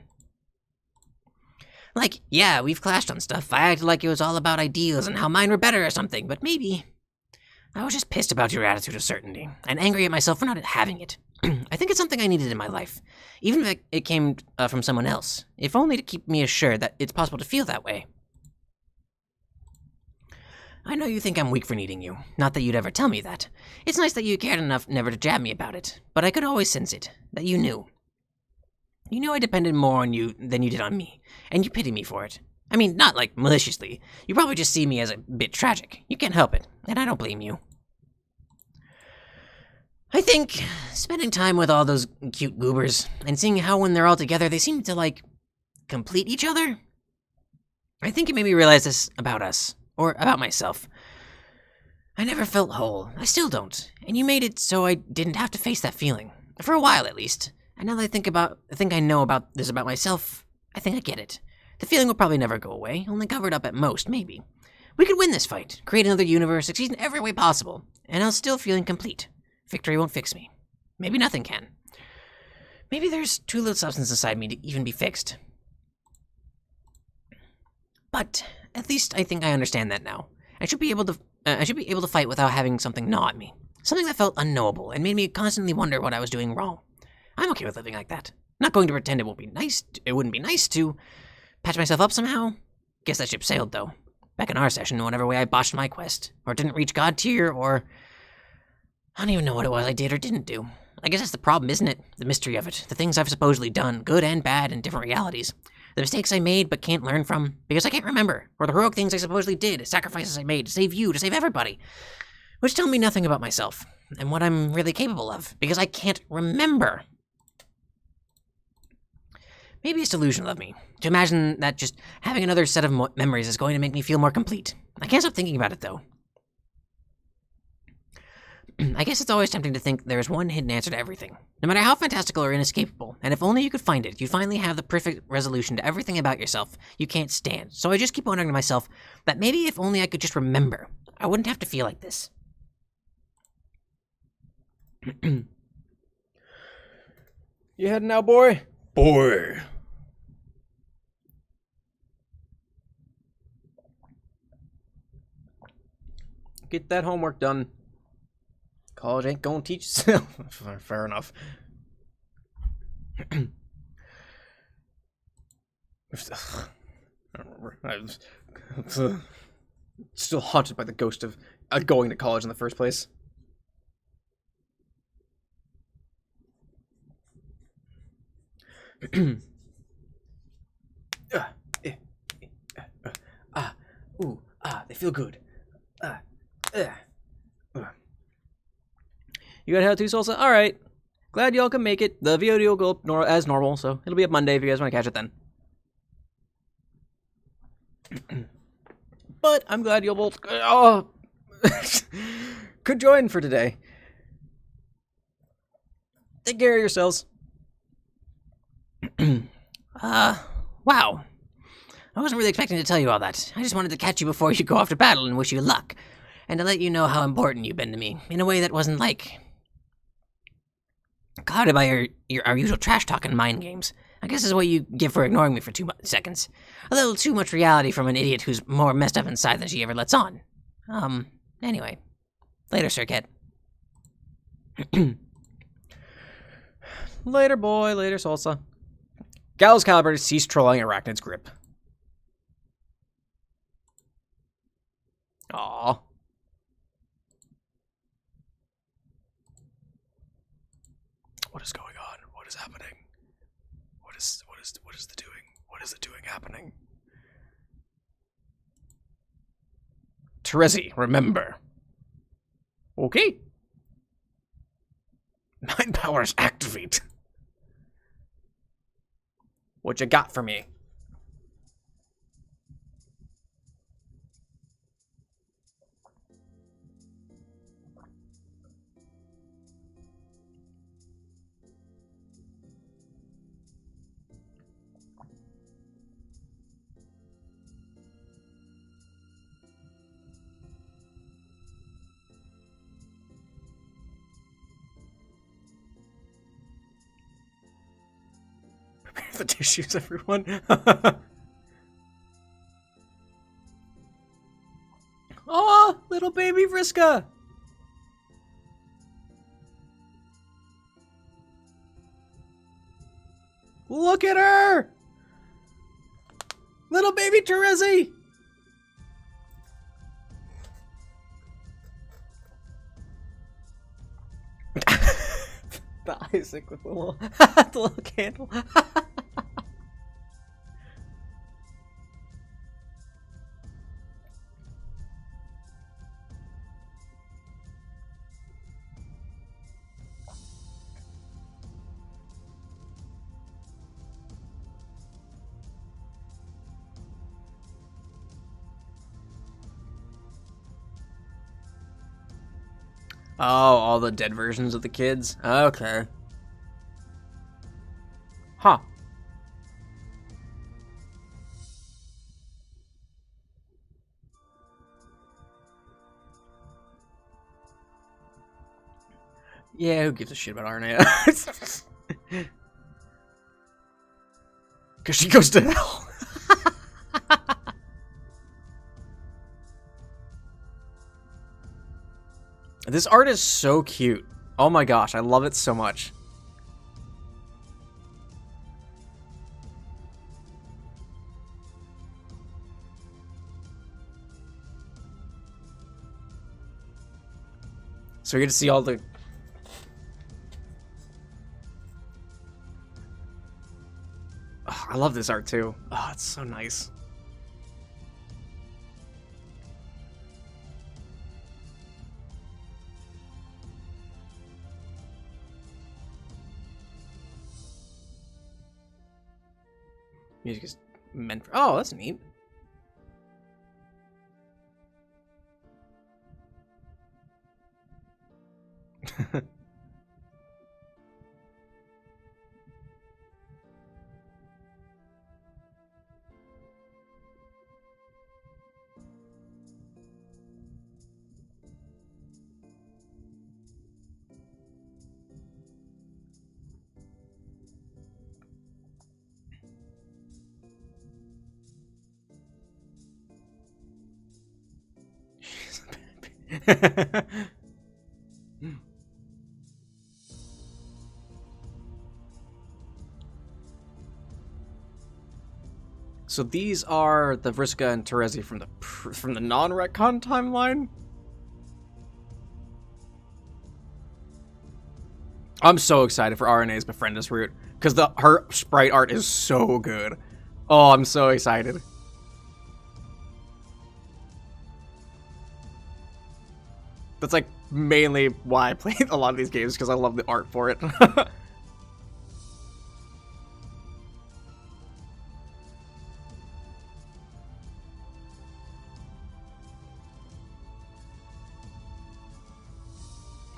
Like, yeah, we've clashed on stuff. I acted like it was all about ideals and how mine were better or something, but maybe I was just pissed about your attitude of certainty, and angry at myself for not having it. I think it's something I needed in my life, even if it came from someone else, if only to keep me assured that it's possible to feel that way. I know you think I'm weak for needing you, not that you'd ever tell me that. It's nice that you cared enough never to jab me about it, but I could always sense it, that you knew. You knew I depended more on you than you did on me, and you pity me for it. I mean, not like maliciously. You probably just see me as a bit tragic. You can't help it, and I don't blame you. I think spending time with all those cute goobers, and seeing how when they're all together they seem to, like, complete each other. I think it made me realize this about us, or about myself. I never felt whole. I still don't. And you made it so I didn't have to face that feeling. For a while, at least. And now that I think I know about this about myself, I think I get it. The feeling will probably never go away, only covered up at most, maybe. We could win this fight, create another universe, succeed in every way possible, and I'll still feel incomplete. Victory won't fix me. Maybe nothing can. Maybe there's too little substance inside me to even be fixed. But at least I think I understand that now. I should be able to fight without having something gnaw at me. Something that felt unknowable and made me constantly wonder what I was doing wrong. I'm okay with living like that. I'm not going to pretend it wouldn't be nice to patch myself up somehow. Guess that ship sailed, though. Back in our session, whatever way I botched my quest, or didn't reach God tier, or I don't even know what it was I did or didn't do. I guess that's the problem, isn't it? The mystery of it. The things I've supposedly done, good and bad, in different realities. The mistakes I made but can't learn from, because I can't remember. Or the heroic things I supposedly did, sacrifices I made to save you, to save everybody. Which tell me nothing about myself, and what I'm really capable of, because I can't remember. Maybe it's delusional of me, to imagine that just having another set of memories is going to make me feel more complete. I can't stop thinking about it, though. I guess it's always tempting to think there is one hidden answer to everything, no matter how fantastical or inescapable, and if only you could find it, you'd finally have the perfect resolution to everything about yourself you can't stand. So I just keep wondering to myself that maybe if only I could just remember, I wouldn't have to feel like this. You heading now, boy? Boy. Get that homework done. College ain't gonna teach itself. Fair enough. I don't remember. I'm still haunted by the ghost of going to college in the first place. They feel good. You got how to Salsa? All right. Glad y'all can make it. The VOD will go up as normal, so it'll be up Monday if you guys want to catch it then. But I'm glad you'll both could join for today. Take care of yourselves. Wow. I wasn't really expecting to tell you all that. I just wanted to catch you before you go off to battle and wish you luck. And to let you know how important you've been to me, in a way that wasn't like clouded by our usual trash talk and mind games. I guess is what you give for ignoring me for 2 seconds. A little too much reality from an idiot who's more messed up inside than she ever lets on. Anyway. Later, Sir Kit. Later, boy. Later, Salsa. Gallows Caliber ceased trolling Arachnid's grip. Aww. What is going on? What is happening? What is the doing? What is the doing happening? Terezi, remember. Okay. Mind powers activate. What you got for me? the tissues, everyone. Oh, little baby Vriska. Look at her! Little baby Terezi! The Isaac with the little, the little candle. Oh, all the dead versions of the kids? Okay. Huh. Yeah, who gives a shit about Arnea? Because she goes to hell. This art is so cute. Oh my gosh, I love it so much. So we get to see all the... Oh, I love this art too. Oh, it's so nice. Music is meant for... Oh, that's neat. So these are the Vriska and Terezi from the non-retcon timeline. I'm so excited for RNA's Befriend Us route because her sprite art is so good. Oh, I'm so excited. That's like mainly why I play a lot of these games, because I love the art for it.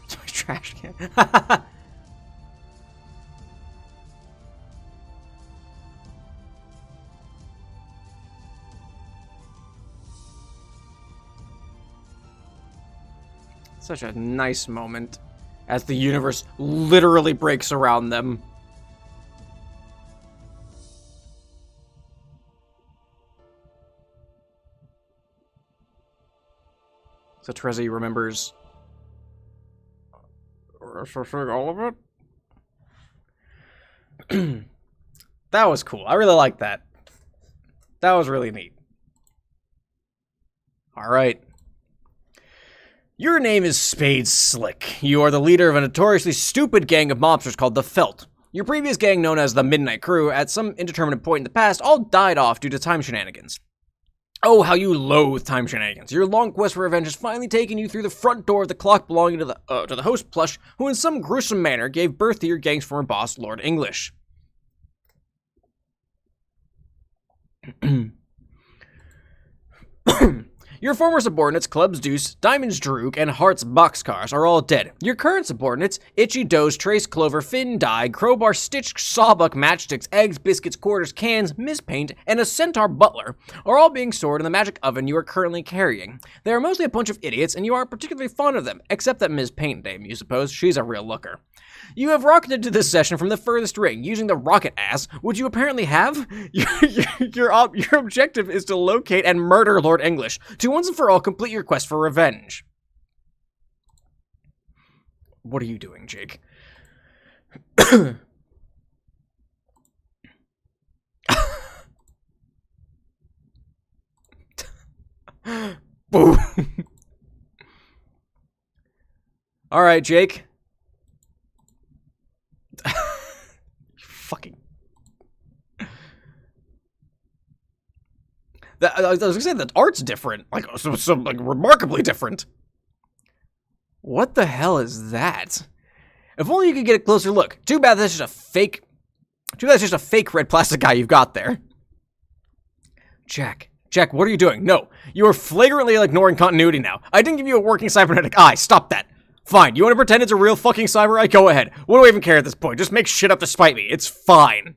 Toy trash can. Such a nice moment as the universe literally breaks around them. So Terezi remembers all of it. That was cool. I really like that. That was really neat. All right. Your name is Spade Slick. You are the leader of a notoriously stupid gang of mobsters called the Felt. Your previous gang, known as the Midnight Crew, at some indeterminate point in the past, all died off due to time shenanigans. Oh, how you loathe time shenanigans. Your long quest for revenge has finally taken you through the front door of the clock belonging to the host plush, who in some gruesome manner gave birth to your gang's former boss, Lord English. Your former subordinates, Club's Deuce, Diamond's Droog, and Heart's Boxcars, are all dead. Your current subordinates, Itchy, Doze, Trace, Clover, Finn, Die, Crowbar, Stitch, Sawbuck, Matchsticks, Eggs, Biscuits, Quarters, Cans, Miss Paint, and a Centaur Butler, are all being stored in the magic oven you are currently carrying. They are mostly a bunch of idiots, and you aren't particularly fond of them, except that Miss Paint Dame, you suppose. She's a real looker. You have rocketed to this session from the furthest ring, using the rocket ass, which you apparently have. Your objective is to locate and murder Lord English, to once and for all complete your quest for revenge. What are you doing, Jake? Boo. All right, Jake. Fucking. I was gonna say that art's different, like so like remarkably different. What the hell is that? If only you could get a closer look. Too bad that's just a fake. Too bad it's just a fake red plastic guy you've got there. Jack, what are you doing? No, you are flagrantly ignoring continuity now. I didn't give you a working cybernetic eye. Stop that. Fine, you want to pretend it's a real fucking cyber eye? Go ahead. What do I even care at this point? Just make shit up to spite me. It's fine.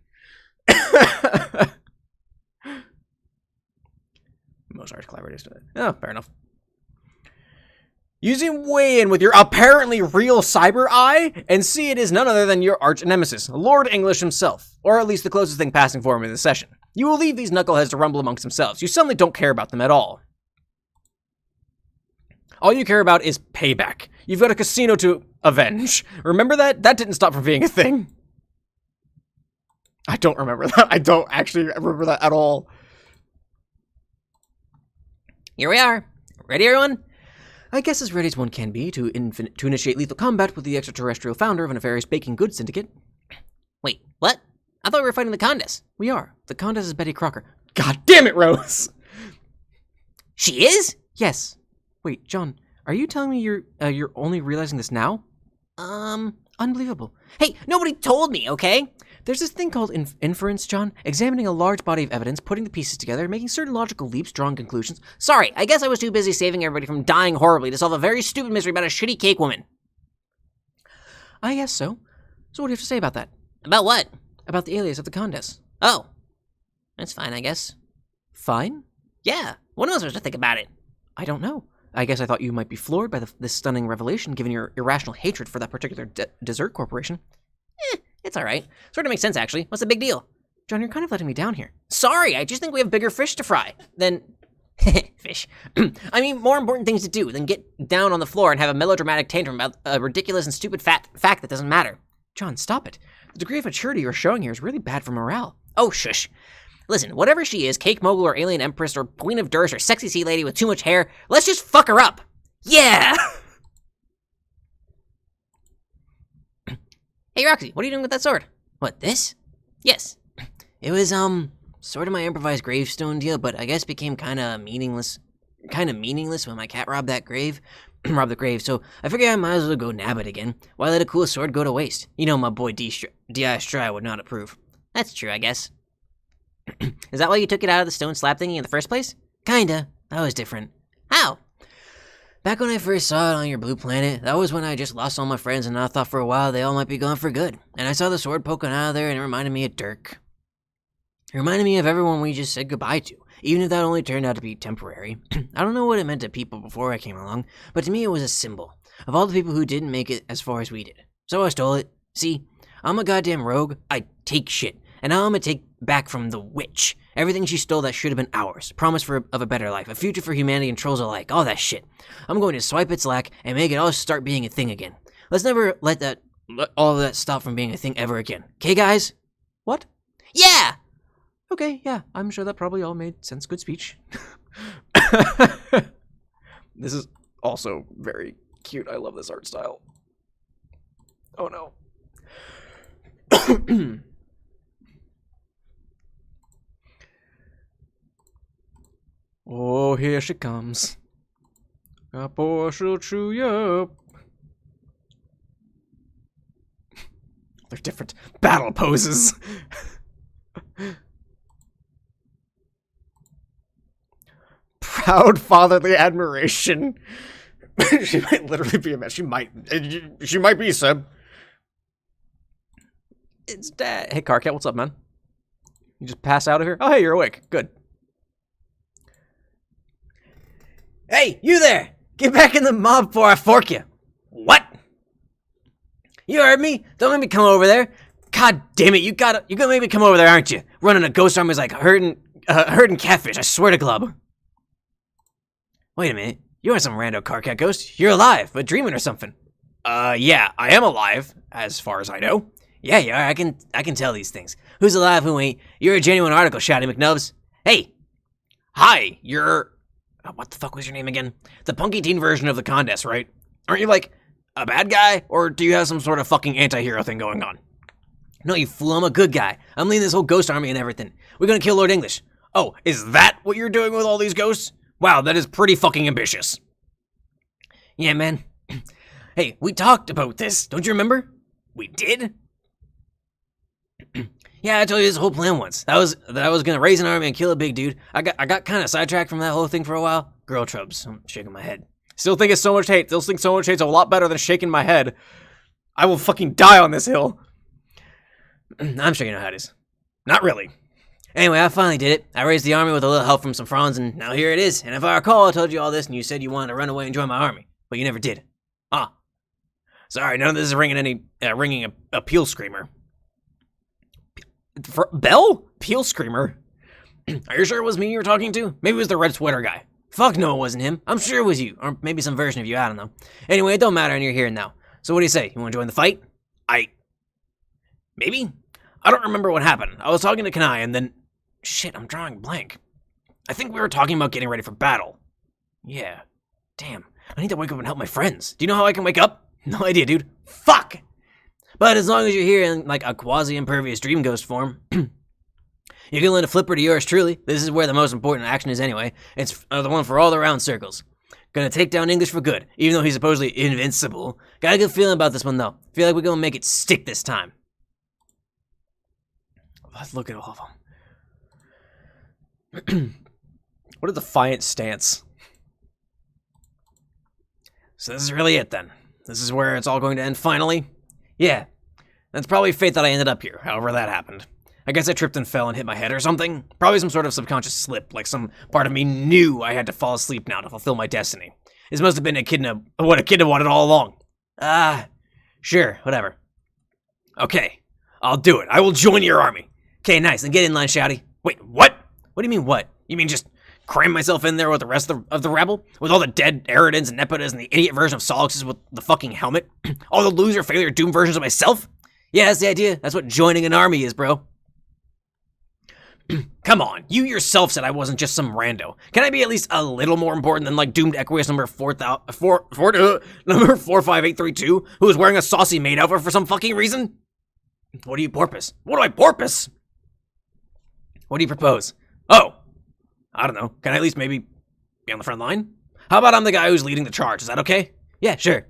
Most arts collaborators do it. Oh, fair enough. You zoom way in with your apparently real cyber eye and see it is none other than your arch nemesis, Lord English himself, or at least the closest thing passing for him in this session. You will leave these knuckleheads to rumble amongst themselves. You suddenly don't care about them at all. All you care about is payback. You've got a casino to avenge. Remember that? That didn't stop from being a thing. I don't remember that. I don't actually remember that at all. Here we are. Ready, everyone? I guess as ready as one can be to initiate lethal combat with the extraterrestrial founder of a nefarious baking goods syndicate. Wait, what? I thought we were fighting the Condess. We are. The Condess is Betty Crocker. God damn it, Rose! She is? Yes. Wait, John, are you telling me you're only realizing this now? Unbelievable. Hey, nobody told me, okay? There's this thing called inference, John. Examining a large body of evidence, putting the pieces together, making certain logical leaps, drawing conclusions. Sorry, I guess I was too busy saving everybody from dying horribly to solve a very stupid mystery about a shitty cake woman. I guess so. So what do you have to say about that? About what? About the alias of the Condess. Oh. That's fine, I guess. Fine? Yeah. What am I supposed to think about it? I don't know. I guess I thought you might be floored by this stunning revelation, given your irrational hatred for that particular dessert corporation. It's alright. Sort of makes sense, actually. What's the big deal? John, you're kind of letting me down here. Sorry, I just think we have bigger fish to fry than... fish. I mean, more important things to do than get down on the floor and have a melodramatic tantrum about a ridiculous and stupid fact that doesn't matter. John, stop it. The degree of maturity you're showing here is really bad for morale. Oh, shush. Listen, whatever she is, cake mogul or alien empress or queen of Durst or sexy sea lady with too much hair, let's just fuck her up. Yeah! Hey, Roxy, what are you doing with that sword? What, this? Yes. It was, sort of my improvised gravestone deal, but I guess became kinda meaningless when my cat robbed that grave. Robbed the grave, so I figured I might as well go nab it again. Why let a cool sword go to waste? You know my boy D.I. Stry would not approve. That's true, I guess. Is that why you took it out of the stone slab thingy in the first place? Kinda. That was different. How? Back when I first saw it on your blue planet, that was when I just lost all my friends and I thought for a while they all might be gone for good. And I saw the sword poking out of there and it reminded me of Dirk. It reminded me of everyone we just said goodbye to, even if that only turned out to be temporary. I don't know what it meant to people before I came along, but to me it was a symbol of all the people who didn't make it as far as we did. So I stole it. See, I'm a goddamn rogue. I take shit. And now I'm gonna take back from the witch everything she stole that should have been ours. Promise of a better life, a future for humanity and trolls alike, all that shit. I'm going to swipe its lack and make it all start being a thing again. Let's never let all of that stop from being a thing ever again. Okay, guys? What? Yeah! Okay, yeah, I'm sure that probably all made sense. Good speech. This is also very cute. I love this art style. Oh no. Oh, here she comes. A boy she'll chew you up. They're different battle poses. proud fatherly admiration. She might literally be a mess. She might be, Seb. It's Dad. Hey, Carcat, what's up, man? You just pass out of here? Oh, hey, you're awake. Good. Hey, you there! Get back in the mob before I fork you. What? You heard me? Don't make me come over there. God damn it, you're gonna make me come over there, aren't you? Running a ghost army is like herding catfish, I swear to Glub. Wait a minute, you aren't some rando Carcat ghost. You're alive, but dreaming or something. Yeah, I am alive, as far as I know. Yeah, you are. I can tell these things. Who's alive, who ain't? You're a genuine article, Shotty McNubbs. Hey! Hi, you're... What the fuck was your name again? the punky teen version of the Condess, right? Aren't you, like, a bad guy? Or do you have some sort of fucking anti-hero thing going on? No, you fool, I'm a good guy. I'm leading this whole ghost army and everything. We're gonna kill Lord English. Oh, is that what you're doing with all these ghosts? Wow, that is pretty fucking ambitious. Yeah, man. Hey, we talked about this, don't you remember? We did? Yeah, I told you this whole plan once. That I was gonna raise an army and kill a big dude. I got kind of sidetracked from that whole thing for a while. Girl trubs. I'm shaking my head. Still think it's so much hate. Still think so much hate's a lot better than shaking my head. I will fucking die on this hill. I'm sure you know how it is. Not really. Anyway, I finally did it. I raised the army with a little help from some fronds, and now here it is. And if I recall, I told you all this, and you said you wanted to run away and join my army, but you never did. Ah. Sorry, none of this is ringing a peel screamer. Bell? Peel screamer? Are you sure it was me you were talking to? Maybe it was the red sweater guy. Fuck no, it wasn't him. I'm sure it was you, or maybe some version of you, I don't know. Anyway, it don't matter, and you're here now. So what do you say? You want to join the fight? Maybe? I don't remember what happened. I was talking to Kanai and then... Shit, I'm drawing blank. I think we were talking about getting ready for battle. Yeah. Damn. I need to wake up and help my friends. Do you know how I can wake up? No idea, dude. Fuck! But as long as you're here in, like, a quasi-impervious dream ghost form, you can lend a flipper to yours truly. This is where the most important action is anyway. It's the one for all the round circles. Gonna take down English for good, even though he's supposedly invincible. Got a good feeling about this one, though. Feel like we're gonna make it stick this time. Let's look at all of them. What a defiant stance. So this is really it, then. This is where it's all going to end finally? Yeah. That's probably fate that I ended up here, however that happened. I guess I tripped and fell and hit my head or something. Probably some sort of subconscious slip, like some part of me knew I had to fall asleep now to fulfill my destiny. This must have been what a kid had wanted all along. Sure, whatever. Okay, I'll do it. I will join your army. Okay, nice. Then get in line, Shouty. Wait, what? What do you mean, what? You mean just cram myself in there with the rest of the rabble? With all the dead Eridans and Nepidas and the idiot version of Solixes with the fucking helmet? All the loser, failure, doom versions of myself? Yeah, that's the idea. That's what joining an army is, bro. Come on, you yourself said I wasn't just some rando. Can I be at least a little more important than like doomed Equius number 45832, who is wearing a saucy maid outfit for some fucking reason? What do you porpoise? What do I porpoise? What do you propose? Oh, I don't know. Can I at least maybe be on the front line? How about I'm the guy who's leading the charge? Is that okay? Yeah, sure.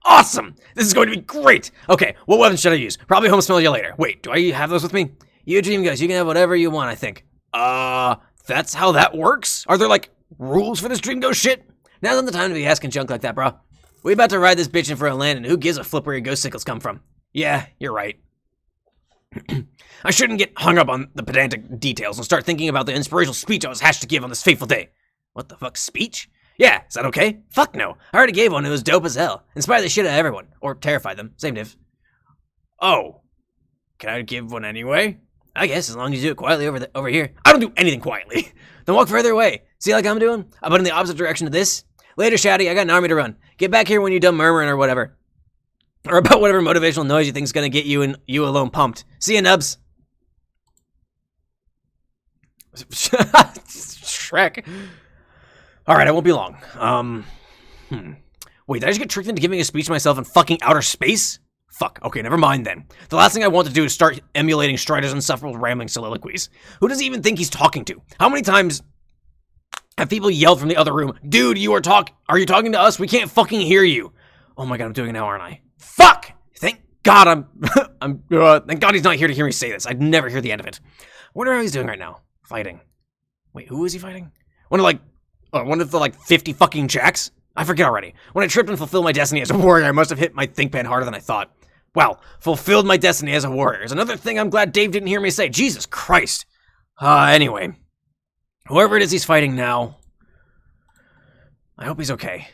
Awesome! This is going to be great! Okay, what weapon should I use? Probably home smell you later. Wait, do I have those with me? You dream guys, you can have whatever you want, I think. That's how that works? Are there, like, rules for this dream ghost shit? Now's not the time to be asking junk like that, bro. We about to ride this bitch in for a land, and who gives a flip where your ghost sickles come from? Yeah, you're right. I shouldn't get hung up on the pedantic details and start thinking about the inspirational speech I was hatched to give on this fateful day. What the fuck, speech? Yeah, is that okay? Fuck no. I already gave one, it was dope as hell. Inspired the shit out of everyone. Or terrified them. Same diff. Oh. Can I give one anyway? I guess, as long as you do it quietly over here. I don't do anything quietly. Then walk further away. See like I'm doing? I'm in the opposite direction of this. Later, Shouty, I got an army to run. Get back here when you're done murmuring or whatever. Or about whatever motivational noise you think's gonna get you and you alone pumped. See ya, Nubs. Shrek. Alright, I won't be long. Wait, did I just get tricked into giving a speech to myself in fucking outer space? Fuck, okay, never mind then. The last thing I want to do is start emulating Strider's insufferable rambling soliloquies. Who does he even think he's talking to? How many times have people yelled from the other room, dude, are you talking to us? We can't fucking hear you. Oh my god, I'm doing it now, aren't I? Fuck! God, thank God he's not here to hear me say this. I'd never hear the end of it. I wonder how he's doing right now. Fighting. Wait, who is he fighting? One of the 50 fucking jacks? I forget already. When I tripped and fulfilled my destiny as a warrior, I must have hit my think pen harder than I thought. Well, fulfilled my destiny as a warrior is another thing I'm glad Dave didn't hear me say. Jesus Christ. Anyway. Whoever it is he's fighting now, I hope he's okay.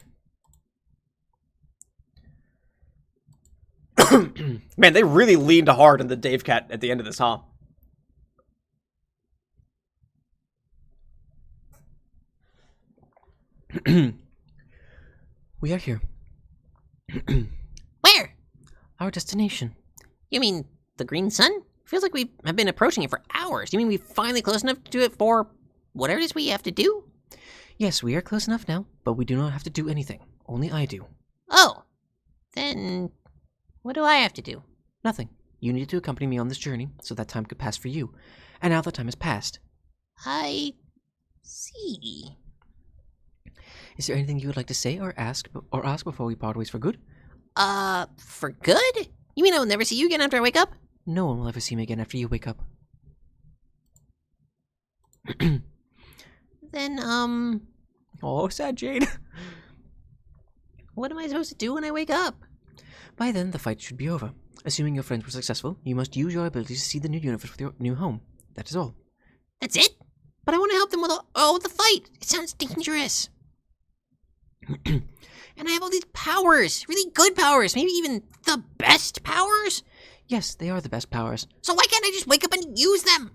Man, they really leaned hard on the Dave cat at the end of this, huh? We are here. Where? Our destination. You mean the green sun? Feels like we have been approaching it for hours. You mean we're finally close enough to it for whatever it is we have to do? Yes, we are close enough now, but we do not have to do anything. Only I do. Oh. Then what do I have to do? Nothing. You needed to accompany me on this journey so that time could pass for you. And now the time has passed. I see. Is there anything you would like to say or ask before we part ways for good? For good? You mean I will never see you again after I wake up? No one will ever see me again after you wake up. Then, Oh, sad Jade. what am I supposed to do when I wake up? By then, the fight should be over. Assuming your friends were successful, you must use your ability to see the new universe with your new home. That is all. That's it? But I want to help them with the fight. It sounds dangerous. And I have all these powers. Really good powers. Maybe even the best powers? Yes, they are the best powers. So why can't I just wake up and use them?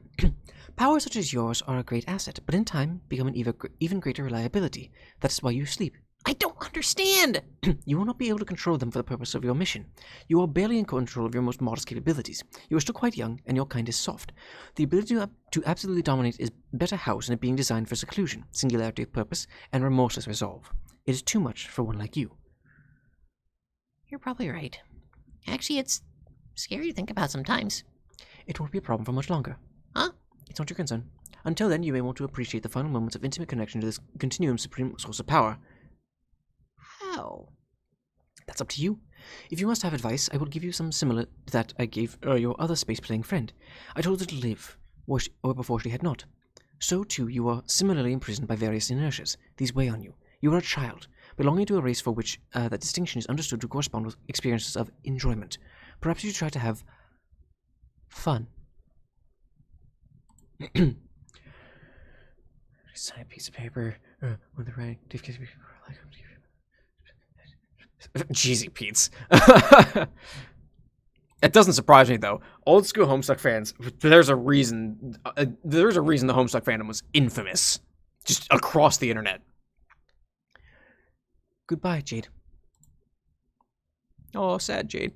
Powers such as yours are a great asset, but in time become an even greater reliability. That is why you sleep. I don't understand. You will not be able to control them for the purpose of your mission. You are barely in control of your most modest capabilities. You are still quite young, and your kind is soft. The ability to absolutely dominate is better housed in it being designed for seclusion, singularity of purpose, and remorseless resolve. It is too much for one like you. You're probably right. Actually, it's scary to think about sometimes. It won't be a problem for much longer. Huh? It's not your concern. Until then, you may want to appreciate the final moments of intimate connection to this continuum supreme source of power. How? That's up to you. If you must have advice, I will give you some similar to that I gave your other space-playing friend. I told her to live, or before she had not. So, too, you are similarly imprisoned by various inertias. These weigh on you. You are a child, belonging to a race for which that distinction is understood to correspond with experiences of enjoyment. Perhaps you try to have fun. Sign a piece of paper with the writing. Jeezy Pete's. It doesn't surprise me though. Old school Homestuck fans, there's a reason. There's a reason the Homestuck fandom was infamous, just across the internet. Goodbye, Jade. Oh, sad Jade.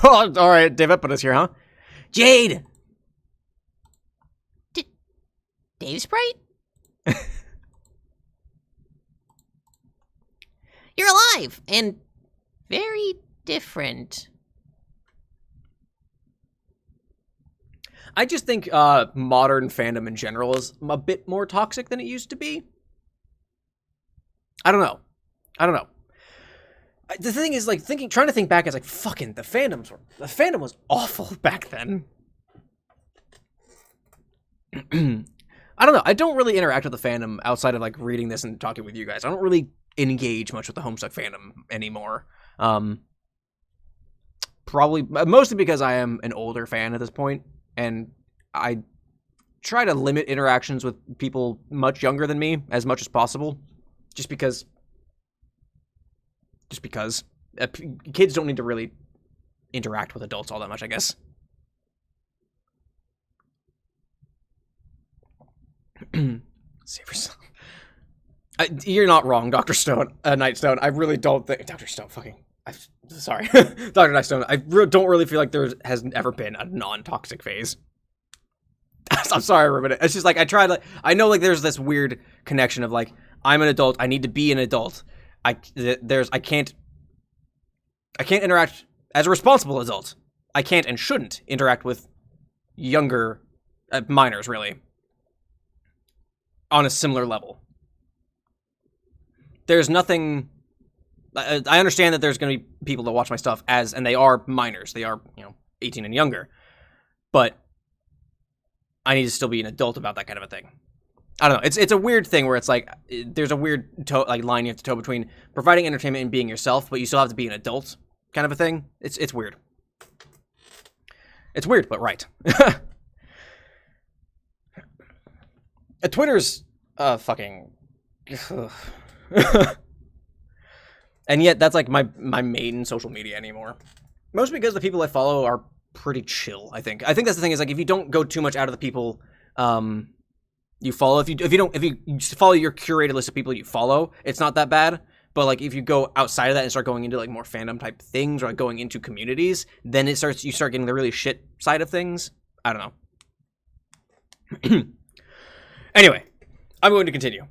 Oh, all right, Dave put us here, huh? Jade. Dave Sprite? You're alive and very different. I just think modern fandom in general is a bit more toxic than it used to be. I don't know. The thing is, like, trying to think back, is like, fucking, the fandom was awful back then. I don't know. I don't really interact with the fandom outside of, like, reading this and talking with you guys. I don't really engage much with the Homestuck fandom anymore. Probably, mostly because I am an older fan at this point, and I try to limit interactions with people much younger than me as much as possible, just because kids don't need to really interact with adults all that much, I guess. Save yourself. You're not wrong, Dr. Stone, Nightstone. I really don't think... Dr. Stone, sorry. Dr. Nightstone, I don't really feel like there has ever been a non-toxic phase. I'm sorry, everybody. It's just like, I know, like, there's this weird connection of, like, I'm an adult, I need to be an adult. I can't interact as a responsible adult. I can't and shouldn't interact with younger minors, really, on a similar level. there's nothing. I understand that there's going to be people that watch my stuff and they are minors. They are, 18 and younger. But I need to still be an adult about that kind of a thing. I don't know. It's a weird thing where it's like there's a weird line you have to toe between providing entertainment and being yourself, but you still have to be an adult kind of a thing. It's weird. It's weird, but right. Twitter's fucking. And yet, that's like my main social media anymore. Mostly because the people I follow are pretty chill. I think that's the thing is like if you don't go too much out of the people you follow, if you follow your curated list of people you follow, it's not that bad. But like if you go outside of that and start going into like more fandom type things or like going into communities, then you start getting the really shit side of things. I don't know. Anyway, I'm going to continue.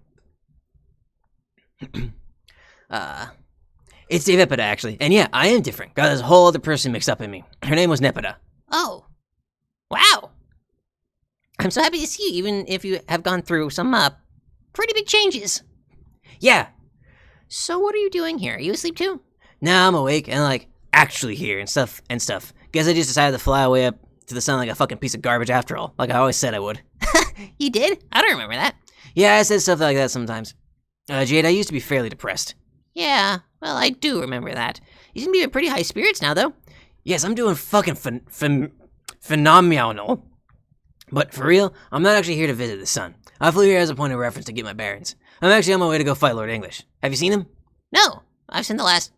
It's Dave Epida, actually. And yeah, I am different. Got this whole other person mixed up in me. Her name was Nepida. Oh. Wow. I'm so happy to see you, even if you have gone through some, pretty big changes. Yeah. So what are you doing here? Are you asleep too? No, I'm awake and, like, actually here and stuff. Guess I just decided to fly away up to the sun like a fucking piece of garbage after all, like I always said I would. You did? I don't remember that. Yeah, I said stuff like that sometimes. Jade, I used to be fairly depressed. Yeah, well, I do remember that. You seem to be in pretty high spirits now, though. Yes, I'm doing fucking phenomenal. But for real, I'm not actually here to visit the sun. I flew here as a point of reference to get my bearings. I'm actually on my way to go fight Lord English. Have you seen him? No, I've spent the last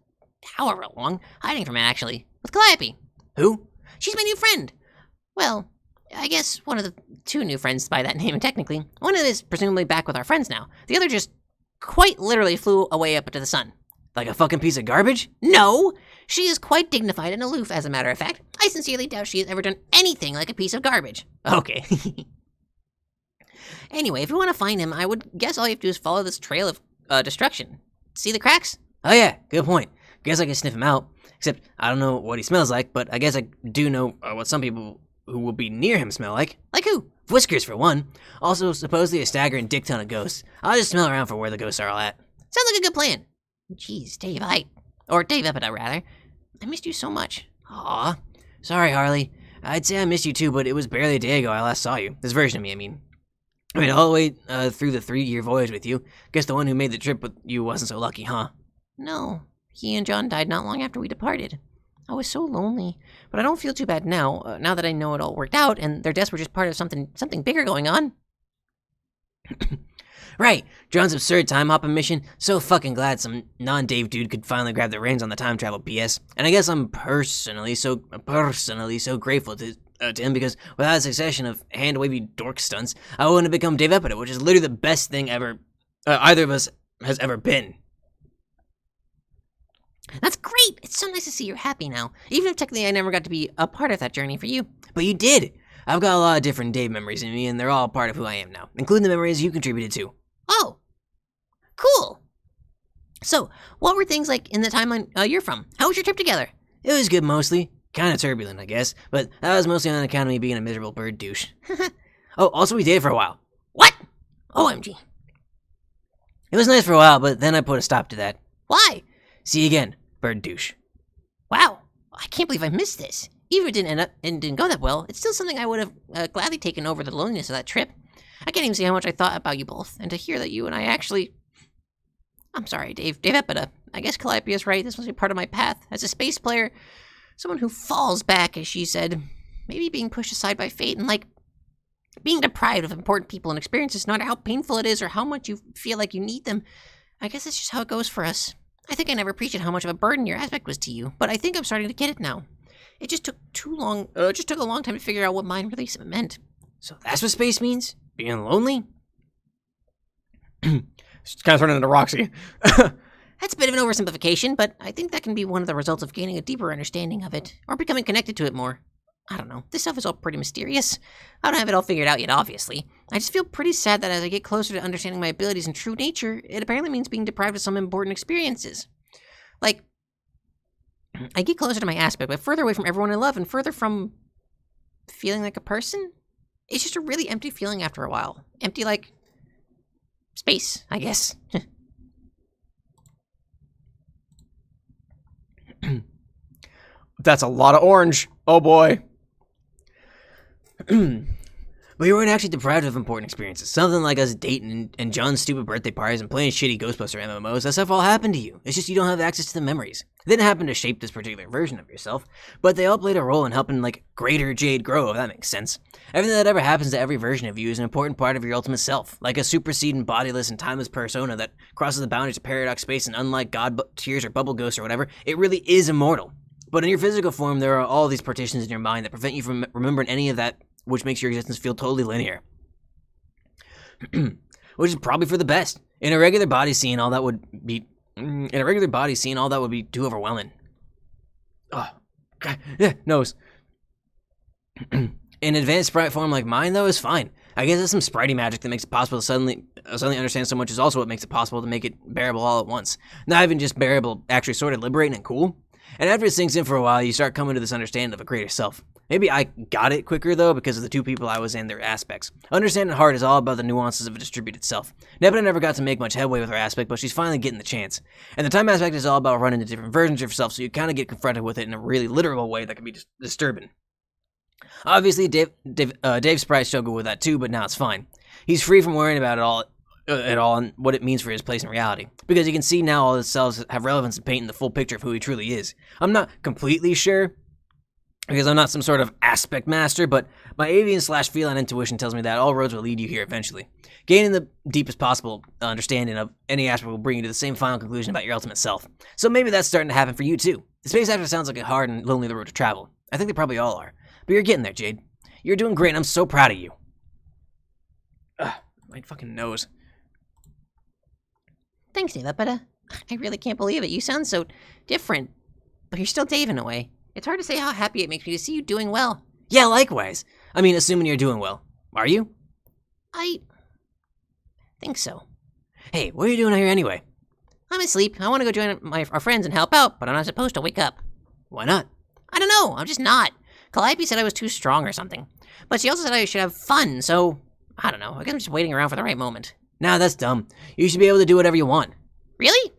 however long hiding from him, actually. With Calliope. Who? She's my new friend. Well, I guess one of the two new friends by that name, technically. One is presumably back with our friends now. The other just quite literally flew away up into the sun. Like a fucking piece of garbage? No! She is quite dignified and aloof, as a matter of fact. I sincerely doubt she has ever done anything like a piece of garbage. Okay. Anyway, if you want to find him, I would guess all you have to do is follow this trail of destruction. See the cracks? Oh yeah, good point. Guess I can sniff him out. Except, I don't know what he smells like, but I guess I do know what some people who will be near him smell like. Like who? Whiskers, for one. Also, supposedly a staggering dick ton of ghosts. I'll just smell around for where the ghosts are all at. Sounds like a good plan. Jeez, Dave, or Dave Epida, rather. I missed you so much. Aw. Sorry, Harley. I'd say I missed you too, but it was barely a day ago I last saw you. This version of me, I mean. I mean, all the way through the 3-year voyage with you. Guess the one who made the trip with you wasn't so lucky, huh? No. He and John died not long after we departed. I was so lonely. But I don't feel too bad now, now that I know it all worked out, and their deaths were just part of something bigger going on. Right, John's absurd time hopping mission. So fucking glad some non-Dave dude could finally grab the reins on the time travel BS. And I guess I'm personally so grateful to him because without a succession of hand-wavy dork stunts, I wouldn't have become Dave Epida, which is literally the best thing ever either of us has ever been. That's great! It's so nice to see you're happy now, even if technically I never got to be a part of that journey for you. But you did! I've got a lot of different Dave memories in me, and they're all part of who I am now, including the memories you contributed to. Oh! Cool! So, what were things like in the timeline you're from? How was your trip together? It was good mostly. Kinda turbulent, I guess, but that was mostly on account of me being a miserable bird douche. Oh, also we dated for a while. What? OMG. It was nice for a while, but then I put a stop to that. Why? See you again, bird douche. Wow, I can't believe I missed this. Even if it didn't end up and didn't go that well, it's still something I would have gladly taken over the loneliness of that trip. I can't even see how much I thought about you both, and to hear that you and I actually... I'm sorry, Dave Epida. I guess Calliope is right. This must be part of my path. As a space player, someone who falls back, as she said, maybe being pushed aside by fate, and like being deprived of important people and experiences, no matter how painful it is or how much you feel like you need them. I guess that's just how it goes for us. I think I never appreciated how much of a burden your aspect was to you, but I think I'm starting to get it now. It just took too long. It just took a long time to figure out what mine really meant. So that's what space means? Being lonely? It's kind of turning into Roxy. That's a bit of an oversimplification, but I think that can be one of the results of gaining a deeper understanding of it, or becoming connected to it more. I don't know. This stuff is all pretty mysterious. I don't have it all figured out yet, obviously. I just feel pretty sad that as I get closer to understanding my abilities and true nature, it apparently means being deprived of some important experiences. Like, I get closer to my aspect, but further away from everyone I love and further from feeling like a person. It's just a really empty feeling after a while. Empty like space, I guess. That's a lot of orange. Oh boy. But you weren't actually deprived of important experiences. Something like us dating and John's stupid birthday parties and playing shitty Ghostbuster MMOs. That stuff all happened to you. It's just you don't have access to the memories. They didn't happen to shape this particular version of yourself, but they all played a role in helping, like, greater Jade grow, if that makes sense. Everything that ever happens to every version of you is an important part of your ultimate self, like a superseding, bodiless, and timeless persona that crosses the boundaries of paradox space, and unlike God, tears, or bubble ghosts or whatever, it really is immortal. But in your physical form, there are all these partitions in your mind that prevent you from remembering any of that, which makes your existence feel totally linear. Which is probably for the best. In a regular body, seeing all that would be too overwhelming. Oh, God, nose. An advanced sprite form like mine, though, is fine. I guess it's some spritey magic that makes it possible to suddenly understand so much is also what makes it possible to make it bearable all at once. Not even just bearable, actually sort of liberating and cool. And after it sinks in for a while, you start coming to this understanding of a greater self. Maybe I got it quicker, though, because of the two people I was in, their aspects. Understanding heart is all about the nuances of a distributed self. Nebula never got to make much headway with her aspect, but she's finally getting the chance. And the time aspect is all about running into different versions of yourself, so you kind of get confronted with it in a really literal way that can be disturbing. Obviously, Dave Sprite struggled with that too, but now it's fine. He's free from worrying about it all and what it means for his place in reality, because he can see now all his selves have relevance in painting the full picture of who he truly is. I'm not completely sure, because I'm not some sort of aspect master, but my avian/feline intuition tells me that all roads will lead you here eventually. Gaining the deepest possible understanding of any aspect will bring you to the same final conclusion about your ultimate self. So maybe that's starting to happen for you too. The space actor sounds like a hard and lonely road to travel. I think they probably all are. But you're getting there, Jade. You're doing great, and I'm so proud of you. Ugh, my fucking nose. Thanks, Dave, but I really can't believe it. You sound so different, but you're still Dave in a way. It's hard to say how happy it makes me to see you doing well. Yeah, likewise. I mean, assuming you're doing well. Are you? I think so. Hey, what are you doing out here anyway? I'm asleep. I want to go join our friends and help out, but I'm not supposed to wake up. Why not? I don't know. I'm just not. Calliope said I was too strong or something. But she also said I should have fun, so I don't know. I guess I'm just waiting around for the right moment. Nah, that's dumb. You should be able to do whatever you want. Really?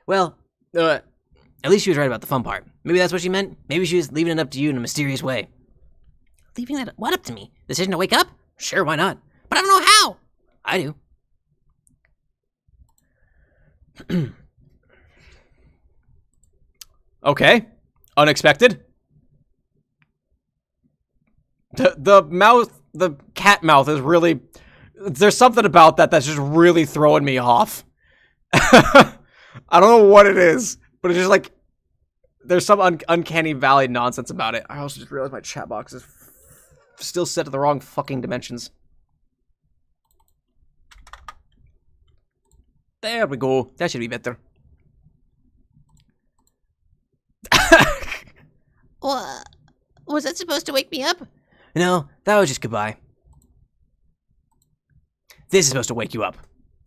Well, at least she was right about the fun part. Maybe that's what she meant. Maybe she was leaving it up to you in a mysterious way. Leaving that what up to me? The decision to wake up? Sure, why not? But I don't know how. I do. Okay. Unexpected. The cat mouth is really... There's something about that that's just really throwing me off. I don't know what it is, but it's just like... There's some uncanny valley nonsense about it. I also just realized my chat box is still set to the wrong fucking dimensions. There we go. That should be better. What? Was that supposed to wake me up? No, that was just goodbye. This is supposed to wake you up.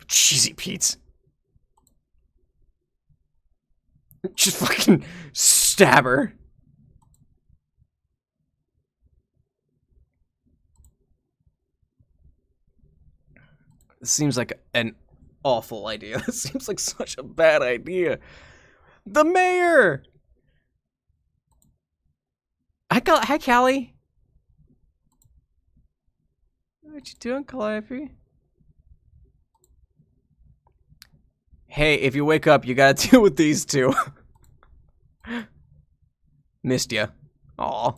Cheesy Pete's. Just fucking stab her. This seems like an awful idea. This seems like such a bad idea. The mayor! Hi, Callie. What you doing, Calliope? Hey, if you wake up, you gotta deal with these two. Missed ya. Aw.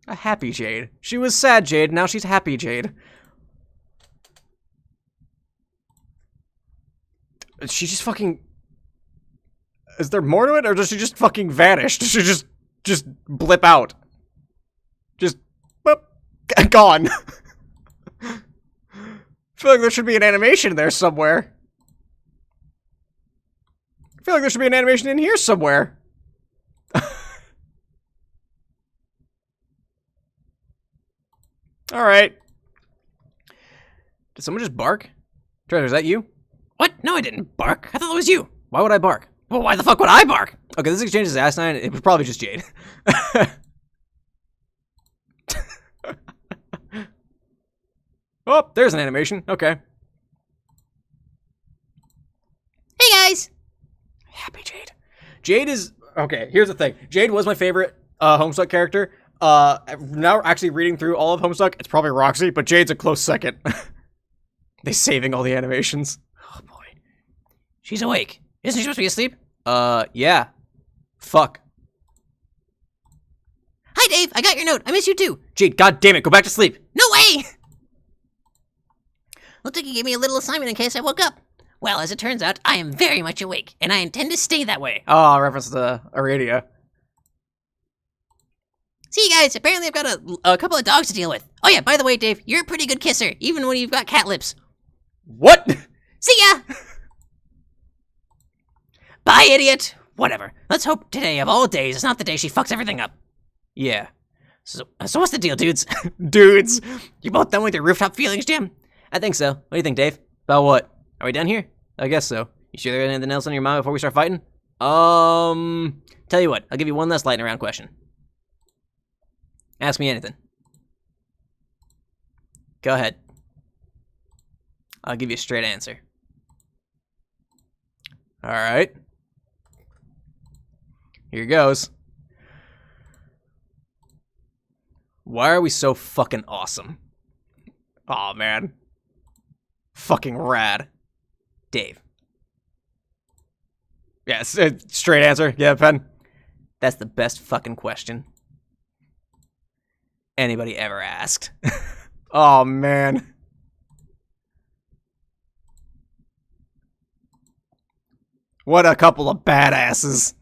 A happy Jade. She was sad Jade, now she's happy Jade. She just fucking... Is there more to it, or does she just fucking vanish? Does she just blip out? Just... Boop, gone. I feel like there should be an animation there somewhere. I feel like there should be an animation in here somewhere. Alright. Did someone just bark? Treasure, is that you? What? No, I didn't bark. I thought it was you. Why would I bark? Well, why the fuck would I bark? Okay, this exchange is asinine. It was probably just Jade. Oh, there's an animation. Okay. Hey, guys. Happy Jade. Jade is okay. Here's the thing. Jade was my favorite Homestuck character. Now actually reading through all of Homestuck, it's probably Roxy, but Jade's a close second. They saving all the animations. Oh boy. She's awake. Isn't she supposed to be asleep? Yeah. Fuck. Hi, Dave. I got your note. I miss you too. Jade, god damn it, go back to sleep. No way! Looks like you gave me a little assignment in case I woke up. Well, as it turns out, I am very much awake, and I intend to stay that way. Oh, reference to Aradia. See you guys. Apparently I've got a couple of dogs to deal with. Oh yeah, by the way, Dave, you're a pretty good kisser, even when you've got cat lips. What? See ya! Bye, idiot! Whatever. Let's hope today of all days is not the day she fucks everything up. Yeah. So what's the deal, dudes? Dudes. You both done with your rooftop feelings, Jim? I think so. What do you think, Dave? About what? Are we done here? I guess so. You sure there's anything else on your mind before we start fighting? Tell you what, I'll give you one last lightning round question. Ask me anything. Go ahead. I'll give you a straight answer. Alright. Here goes. Why are we so fucking awesome? Aw, man. Fucking rad. Dave. Yes, straight answer. Yeah, Pen. That's the best fucking question anybody ever asked. Oh, man. What a couple of badasses.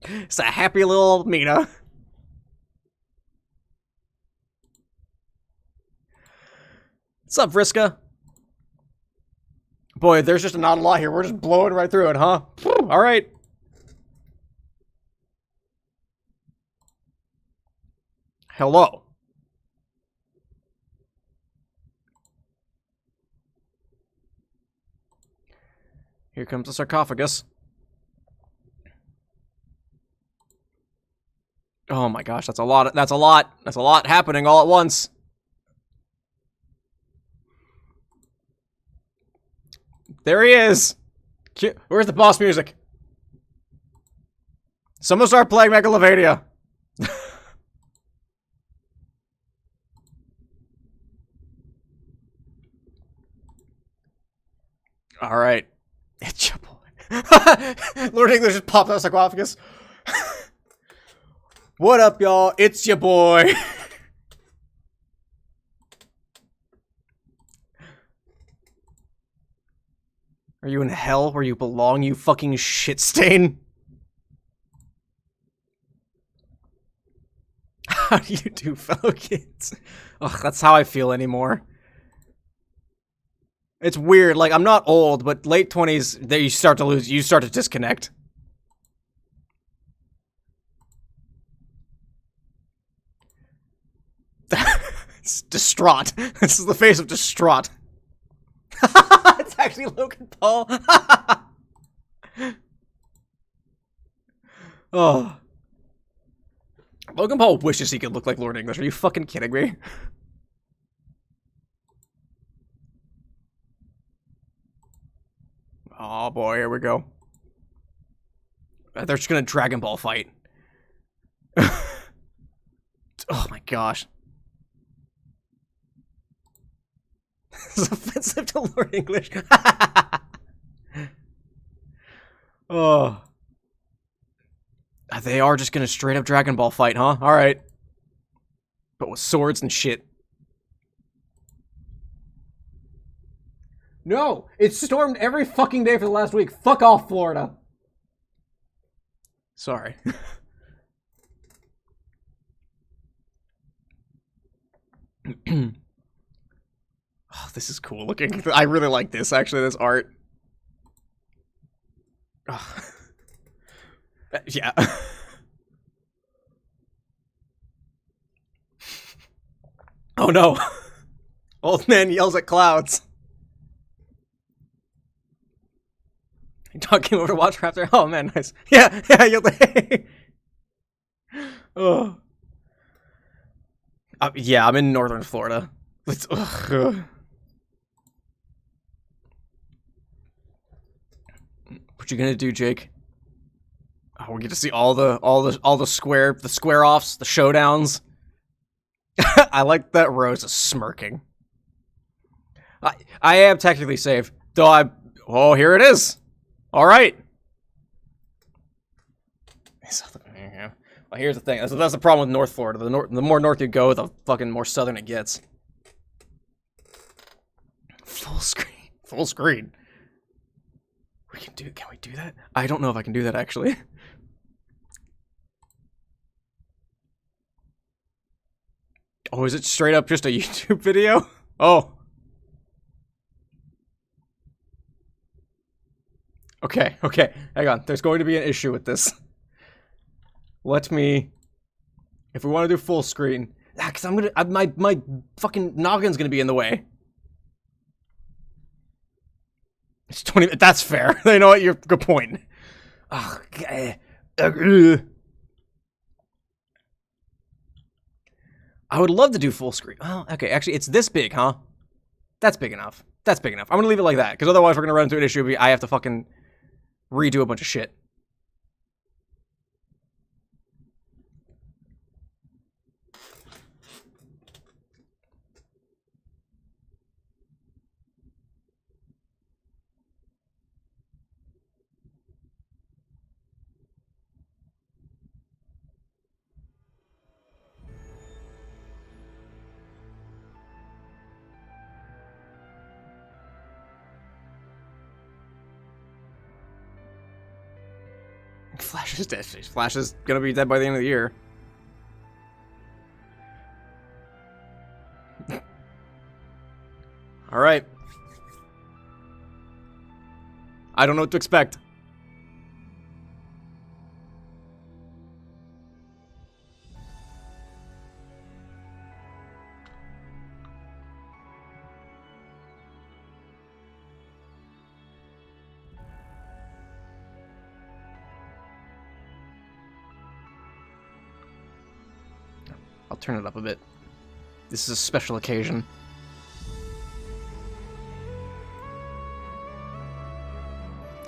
It's a happy little Mina. What's up, Vriska? Boy, there's just not a lot here. We're just blowing right through it, huh? All right. Hello. Here comes the sarcophagus. Oh my gosh, that's a lot. That's a lot. That's a lot happening all at once. There he is. Where's the boss music? Someone start playing Megalovania. All right. It's your boy. Lord English just popped out of sarcophagus. What up, y'all? It's your boy. Are you in hell where you belong, you fucking shit stain? How do you do, fellow kids? Ugh, that's how I feel anymore. It's weird, like, I'm not old, but late 20s, you start to disconnect. It's distraught. This is the face of distraught. It's actually Logan Paul. Oh. Logan Paul wishes he could look like Lord English. Are you fucking kidding me? Oh boy, here we go. They're just gonna Dragon Ball fight. Oh my gosh. This is offensive to Lord English. Oh. They are just gonna straight up Dragon Ball fight, huh? Alright. But with swords and shit. No! It's stormed every fucking day for the last week. Fuck off, Florida. Sorry. Oh, this is cool looking. I really like this, actually, this art. Oh. Yeah. Oh no. Old man yells at clouds. Dog came over to watch Raptor. Oh man, nice. Yeah, you'll Oh. Yeah, I'm in northern Florida. It's, What you gonna do, Jake? Oh, we get to see all the square offs, the showdowns. I like that Rose is smirking. I am technically safe, though. Oh, here it is. All right. Well, here's the thing. That's the problem with North Florida. The more north you go, the fucking more southern it gets. Full screen. Full screen. Can we do that? I don't know if I can do that, actually. Oh, is it straight up just a YouTube video? Oh. Okay, hang on. There's going to be an issue with this. Let me... If we want to do full screen... because I'm gonna... my fucking noggin's gonna be in the way. It's 20... That's fair. You know what? You're... Good point. Oh, okay. I would love to do full screen. Oh, okay. Actually, it's this big, huh? That's big enough. That's big enough. I'm gonna leave it like that, because otherwise we're gonna run into an issue. I have to fucking redo a bunch of shit. Flash is dead. Flash is gonna be dead by the end of the year. Alright. I don't know what to expect. I'll turn it up a bit. This is a special occasion.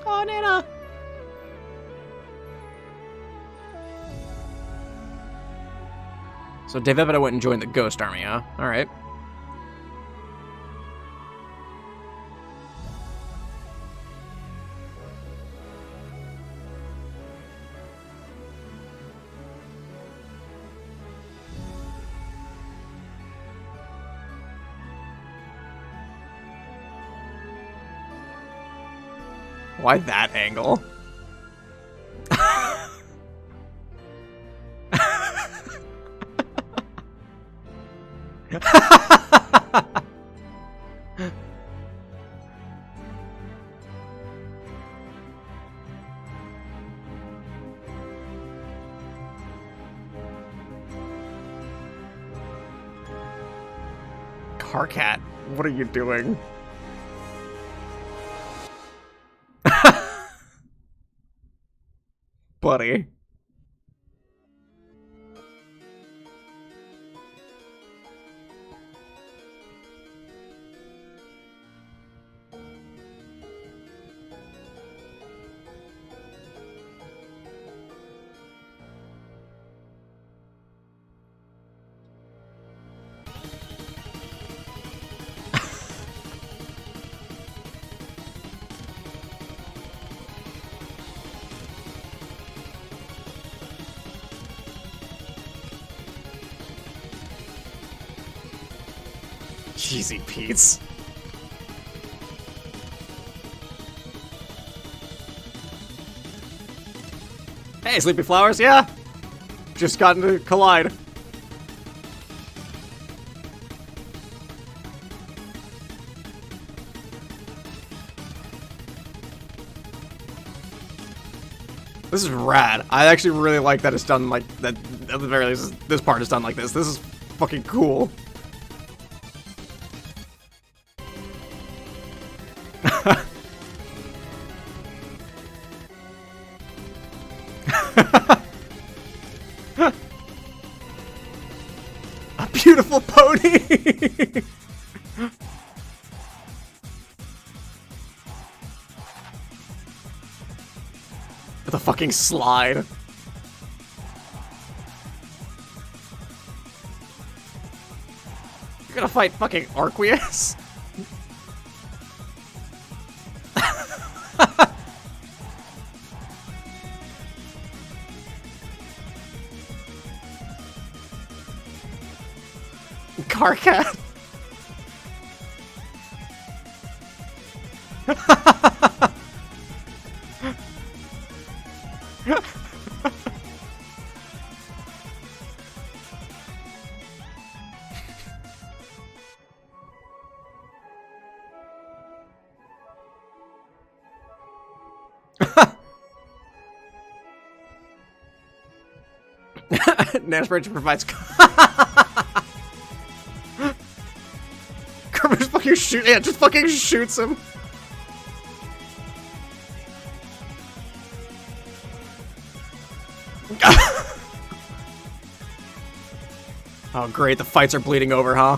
Oh, Nana! So Dave Ebita went and joined the Ghost Army, huh? Alright. Why that angle? Carcat, what are you doing? Buddy. Cheesy Pete's. Hey, Sleepy Flowers, yeah? Just got into Collide. This is rad. I actually really like that it's done like that. At the very least, this part is done like this. This is fucking cool. A beautiful pony. The fucking slide. You're gonna fight fucking Arqueus? Carcat. Nanospreader provides. Kermit just fucking shoot. Yeah, just fucking shoots him. Oh, great. The fights are bleeding over, huh?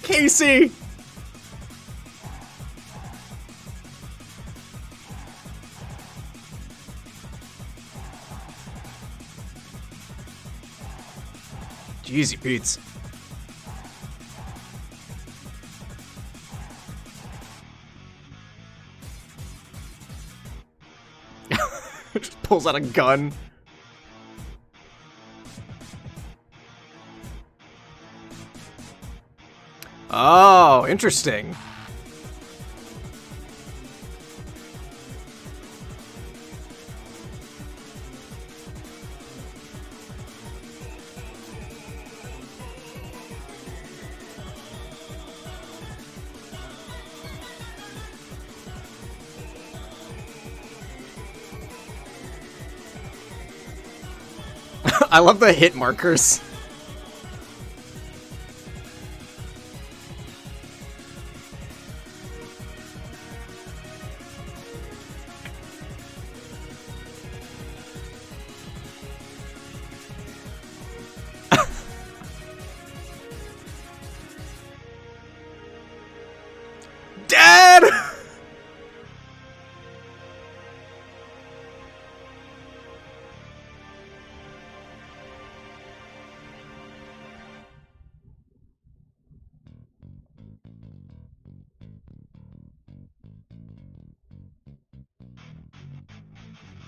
Casey! Jeezy Pete's. Just pulls out a gun. Oh, interesting. I love the hit markers. Dad!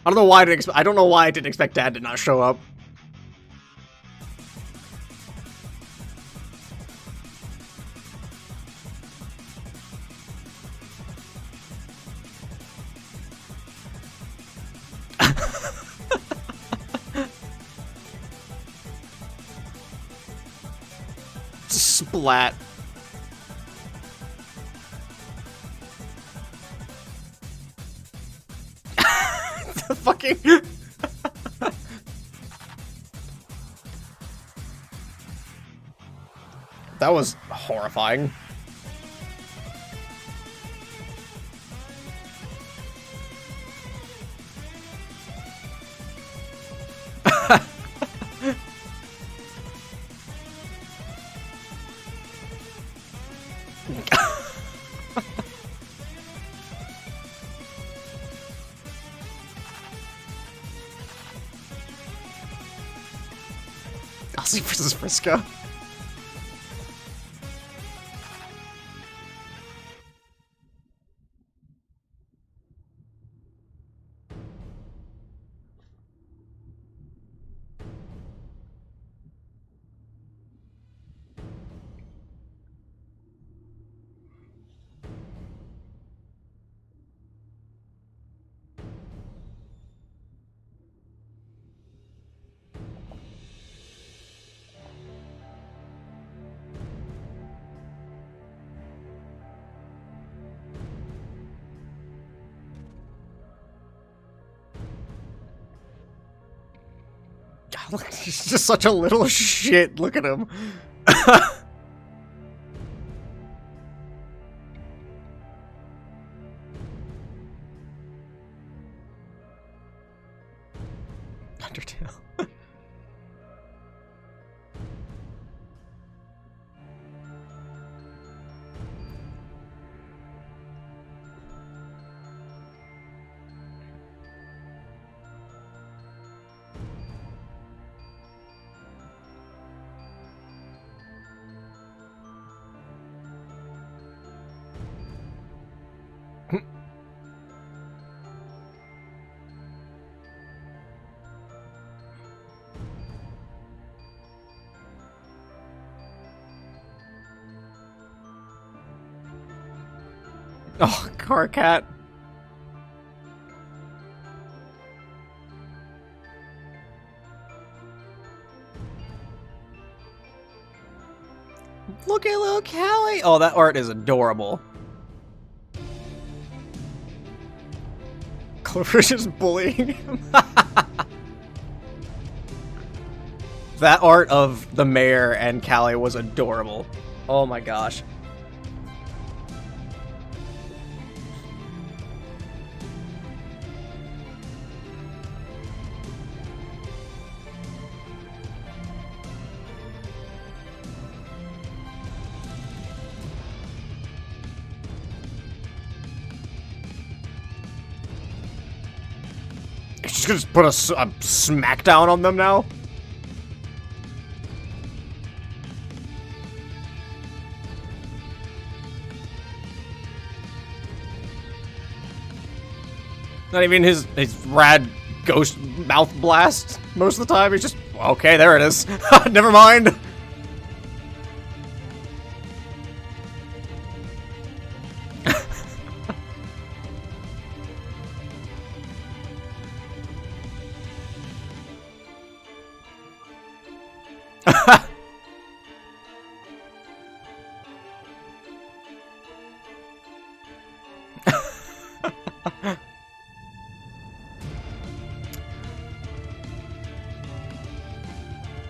I don't know why I don't know why I didn't expect Dad to not show up. Splat. The fucking that was horrifying. Aussie versus Frisco. He's just such a little shit. Look at him. Undertale. Oh, car cat. Look at little Callie. Oh, that art is adorable. Clover's just bullying him. That art of the mayor and Callie was adorable. Oh my gosh. She's gonna just put a smackdown on them now? Not even his rad ghost mouth blast most of the time. He's just, okay, there it is. Never mind.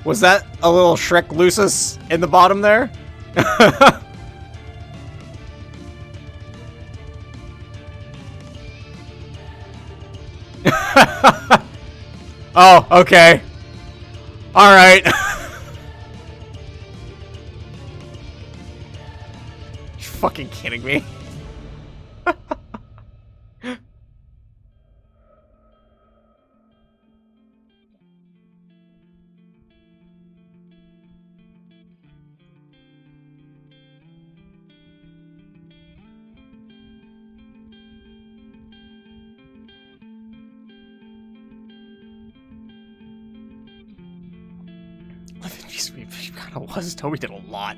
Was that a little Shrek Lucis in the bottom there? Oh, okay. Alright. You fucking kidding me? He kind of was. Toby did a lot.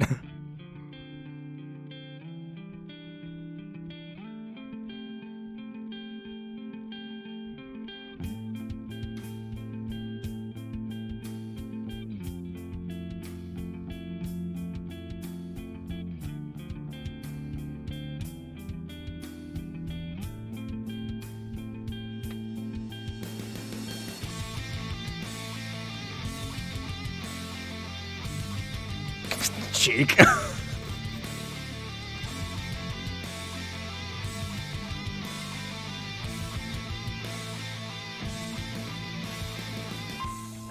Cheek.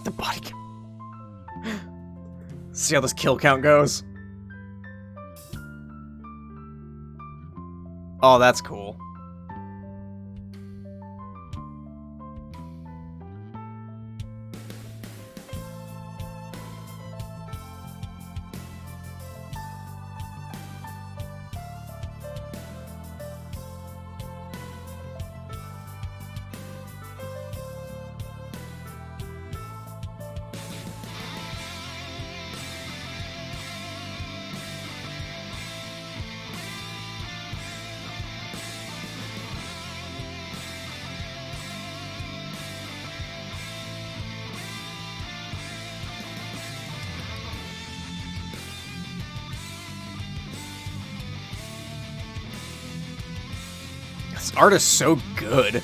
The body count. See how this kill count goes. Oh, that's cool. This art is so good.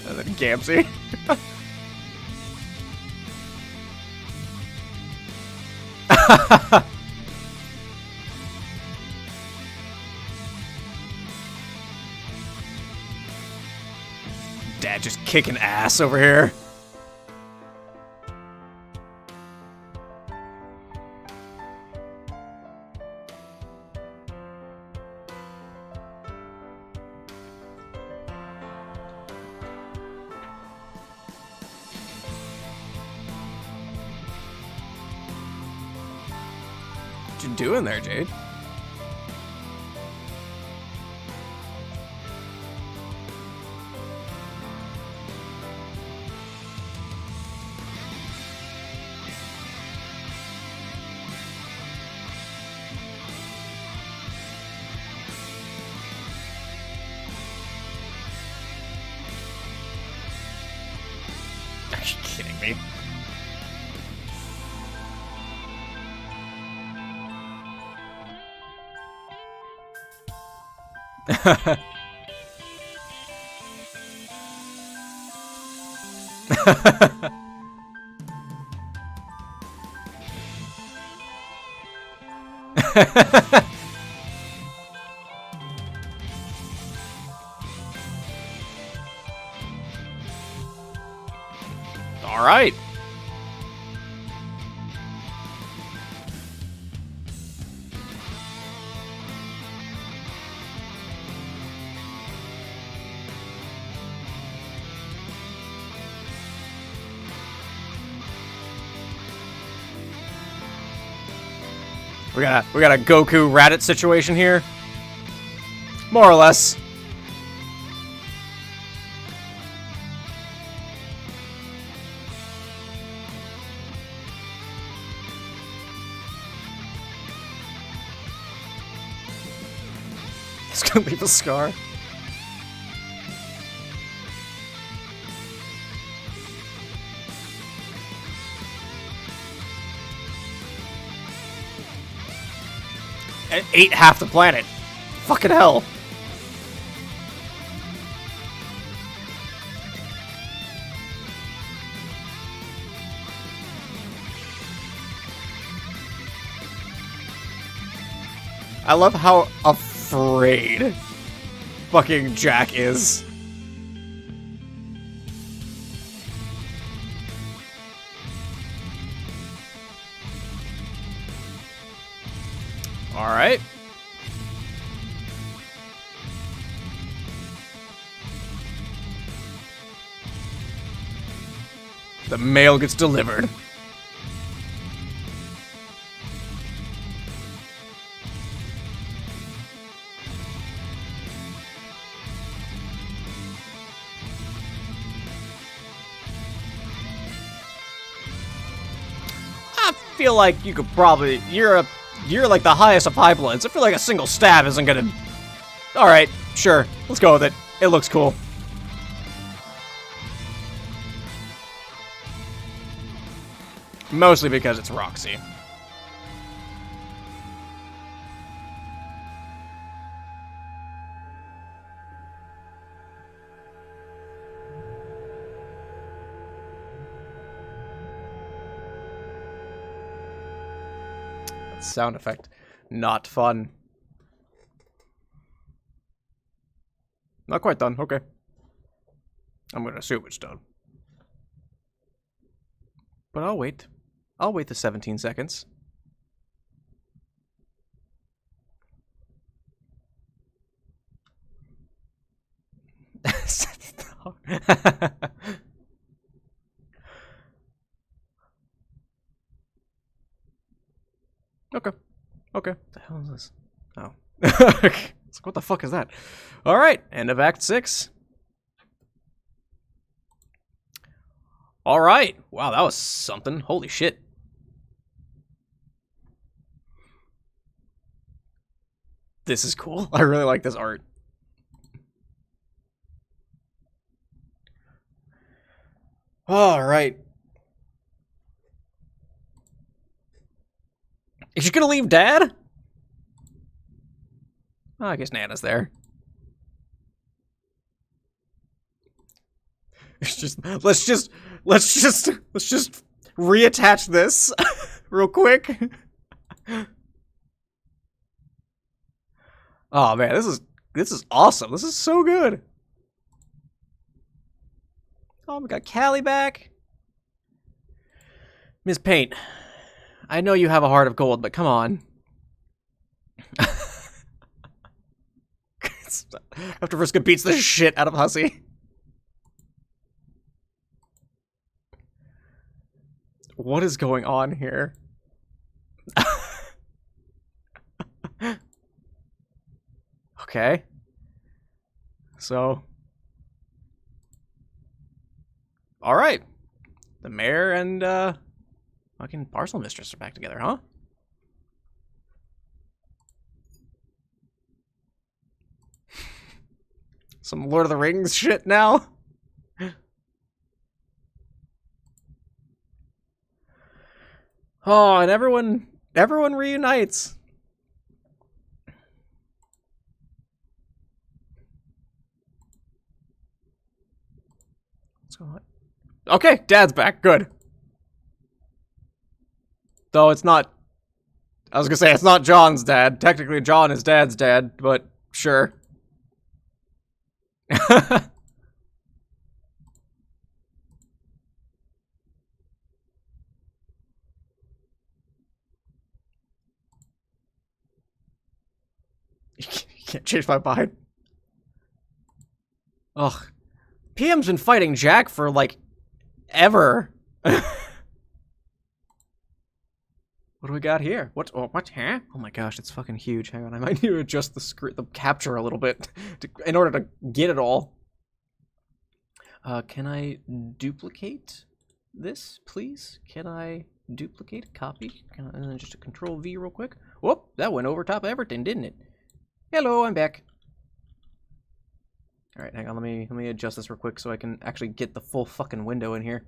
And then Gamsey. Dad just kicking ass over here. you doing there, Jade? Are you kidding me? All right. We got a Goku Raditz situation here. More or less. It's gonna leave a scar. It ate half the planet. Fucking hell. I love how afraid fucking Jack is. All right. The mail gets delivered. I feel like you could probably you're like the highest of high bloods. I feel like a single stab isn't gonna... Alright, sure. Let's go with it. It looks cool. Mostly because it's Roxy. Sound effect. Not fun. Not quite done. Okay. I'm gonna assume it's done. But I'll wait. I'll wait the 17 seconds. Okay. Okay. What the hell is this? Oh. It's like, what the fuck is that? Alright, end of Act 6. Alright. Wow, that was something. Holy shit. This is cool. I really like this art. Alright. Is she gonna leave Dad? Oh, I guess Nana's there. It's just let's just reattach this real quick. Oh man, this is awesome. This is so good. Oh, we got Callie back. Miss Paint, I know you have a heart of gold, but come on. After Vriska beats the shit out of Hussie. What is going on here? Okay. So. Alright. The mayor and, fucking parcel mistress are back together, huh? Some Lord of the Rings shit now? Oh, and everyone reunites. What's going on? Okay, Dad's back. Good. Though it's not... I was gonna say, it's not John's dad. Technically, John is Dad's dad, but sure. You can't change my mind. Ugh. PM's been fighting Jack for, like, ever. What do we got here? What? Oh, what? Huh? Oh my gosh, it's fucking huge. Hang on, I might need to adjust the capture a little bit in order to get it all. Can I duplicate this, please? Can I duplicate, copy? And then just a Control V real quick. Whoop! That went over top of everything, didn't it? Hello, I'm back. All right, hang on. Let me adjust this real quick so I can actually get the full fucking window in here.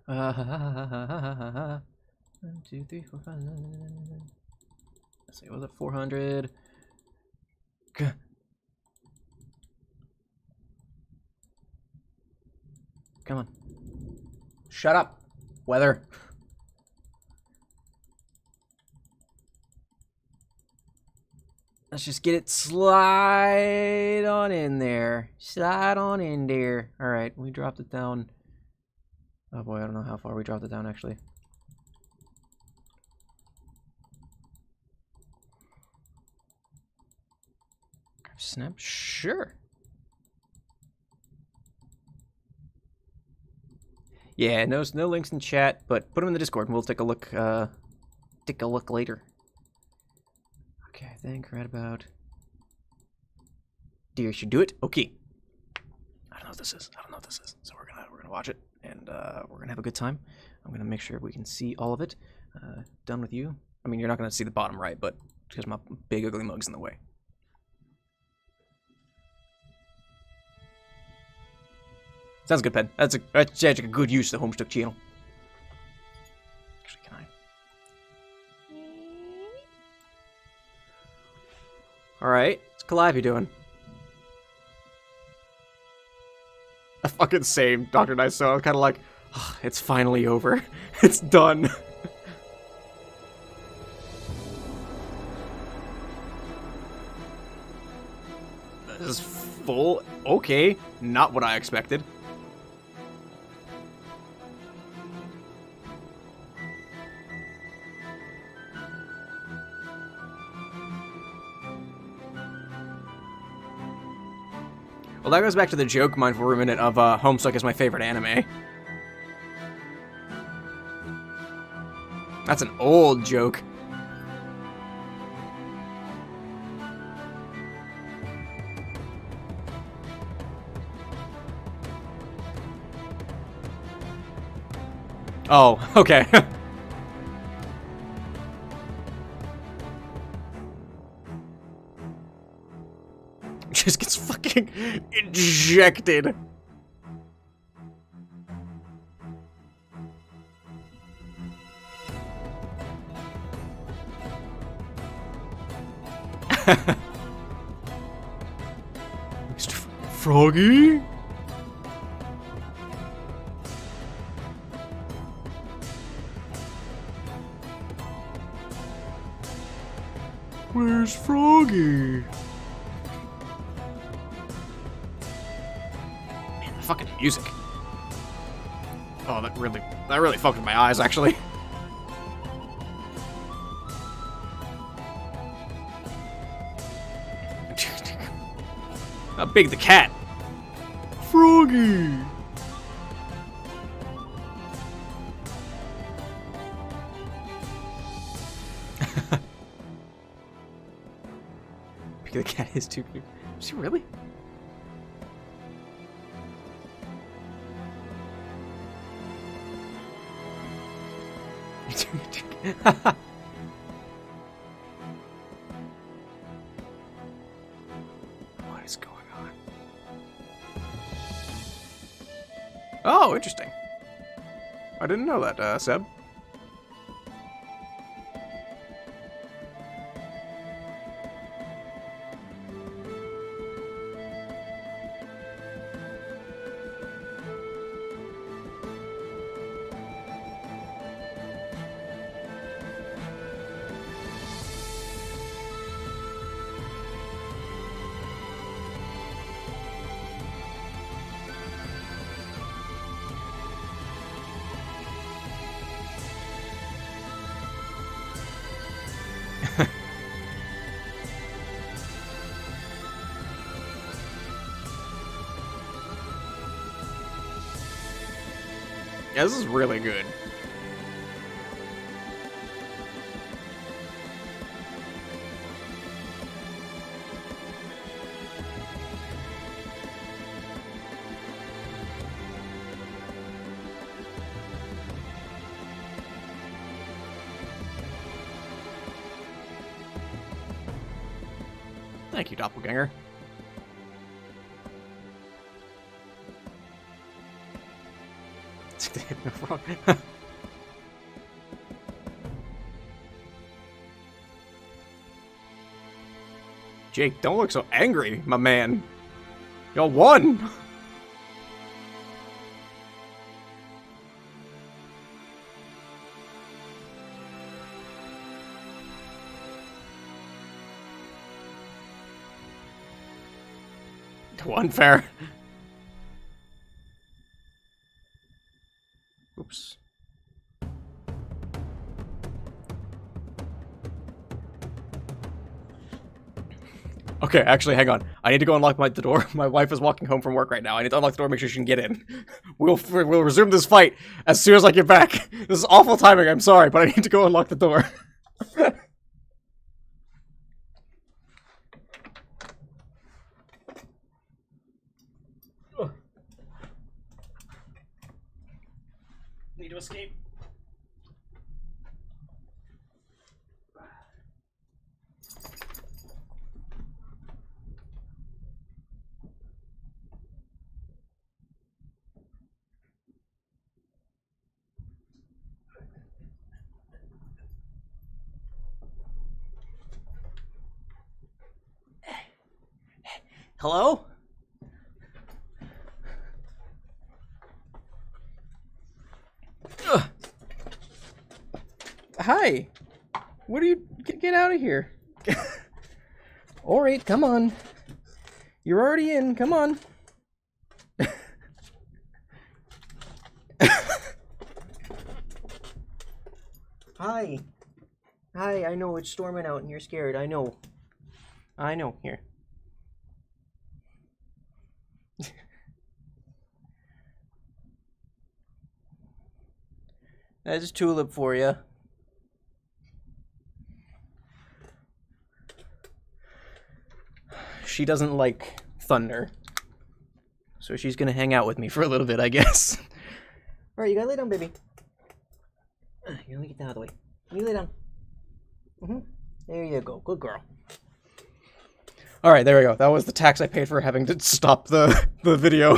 1, 2, 3, 4, 5. Let's see, was it 400? Come on. Shut up, weather. Let's just get it slide on in there. Slide on in there. All right, we dropped it down. Oh boy, I don't know how far we dropped it down actually. Snap, sure. Yeah, no links in chat, but put them in the Discord and we'll take a look. Take a look later. Okay, I think right about. Deer should do it. Okay. I don't know what this is. So we're gonna watch it and we're gonna have a good time. I'm gonna make sure we can see all of it. Done with you. I mean, you're not gonna see the bottom right, but because my big ugly mug's in the way. Sounds good, Pen. That's actually a good use of the Homestuck channel. Actually, can I? Alright, what's Calliope doing? A fucking same, Dr. Nice. So I'm kind of like, oh, it's finally over. It's done. This is full. Okay, not what I expected. Well, that goes back to the joke, mind for a minute, of Homestuck is my favorite anime. That's an old joke. Oh, okay. Just gets fucking ejected. Mr. Froggy? Where's Froggy? Fucking music. Oh, that really fucked with my eyes, actually. How big the cat? Froggy. Because the cat is too cute. Is she really? What is going on? Oh, interesting. I didn't know that, Seb. Yeah, this is really good. Thank you, Doppelganger. Jake, don't look so angry, my man. Y'all won! Unfair. Oops. Okay, actually, hang on. I need to go unlock the door. My wife is walking home from work right now. I need to unlock the door, make sure she can get in. We'll resume this fight as soon as I get back. This is awful timing, I'm sorry, but I need to go unlock the door. Need to escape. Hello? Ugh. Hi. What are you... Get out of here. Alright, come on. You're already in. Come on. Hi. Hi, I know it's storming out and you're scared. I know. Here. That's a tulip for you. She doesn't like thunder. So she's gonna hang out with me for a little bit, I guess. Alright, you gotta lay down, baby. You gotta get that out of the way. You lay down. There you go. Good girl. Alright, there we go. That was the tax I paid for having to stop the video.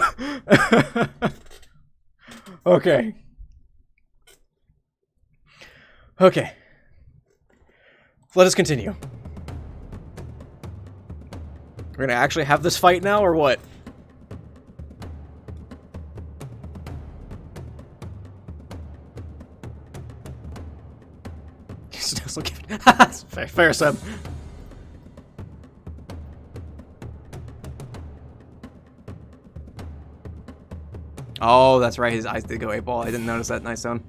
Okay. Okay. Let us continue. We're gonna actually have this fight now, or what? Fair, Seb. Oh, that's right. His eyes did go 8-ball. I didn't notice that. Nice one.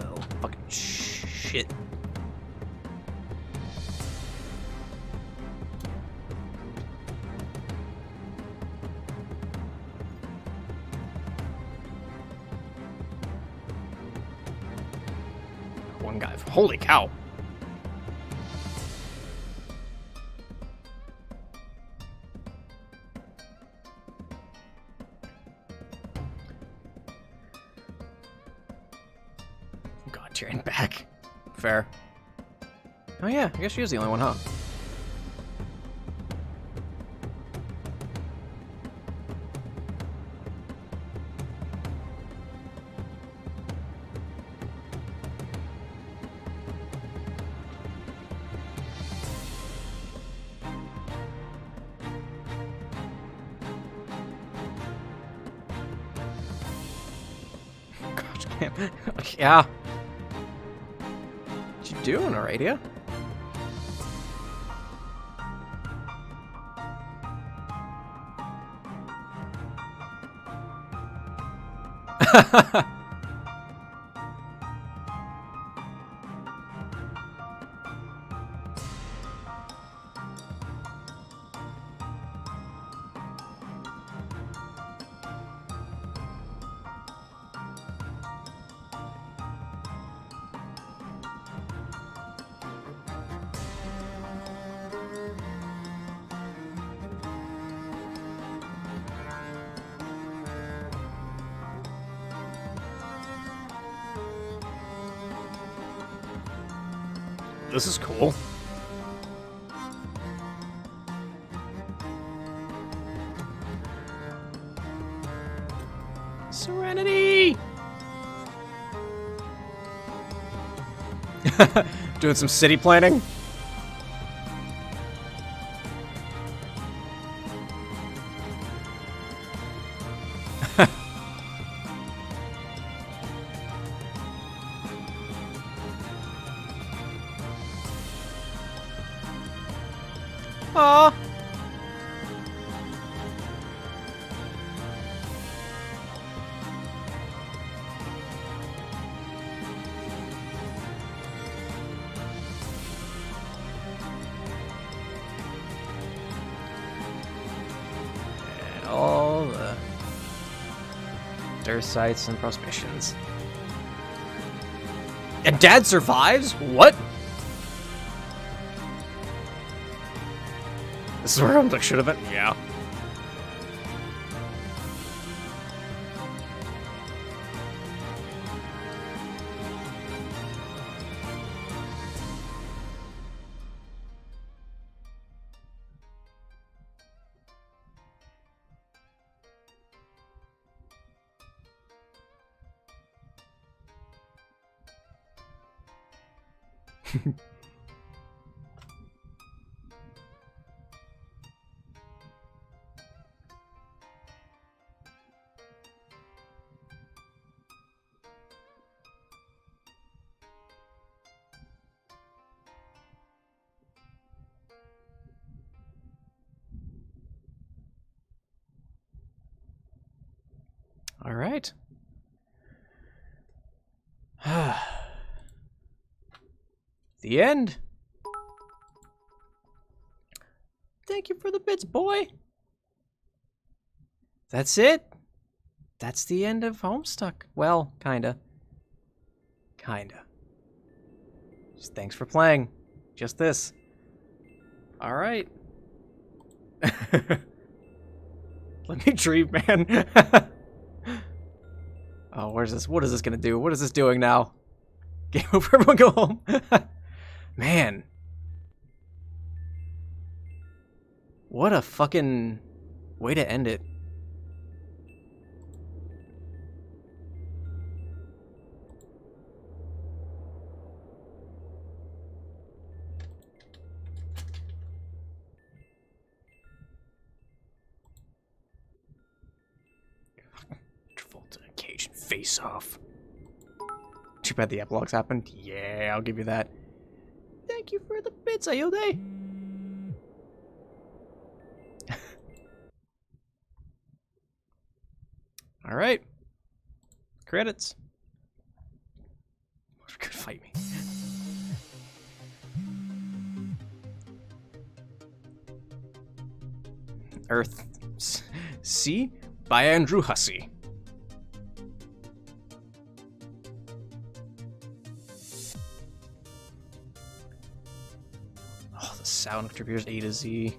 Oh, fucking shit. One guy. Holy cow. God, Tyrion back. Fair. Oh yeah, I guess she is the only one, huh? Gosh, damn. Yeah. What you doing, Aradia? This is cool. Serenity! Doing some city planning. Aw. And all the dirt sites and prospections. And Dad survives? What? This is where Homestuck should have been? Yeah. All right. The end. Thank you for the bits, boy. That's it. That's the end of Homestuck. Well, kinda. Kinda. Just thanks for playing. Just this. All right. Let me dream, man. Oh, where's this? What is this gonna do? What is this doing now? Game over. Everyone go home. Man. What a fucking way to end it. Travolta and Cajun face off. Too bad the epilogues happened. Yeah, I'll give you that. Thank you for the bits, Ayode. All right. Credits. Could fight me. Earth C by Andrew Hussie. Oh, the sound contributors A to Z.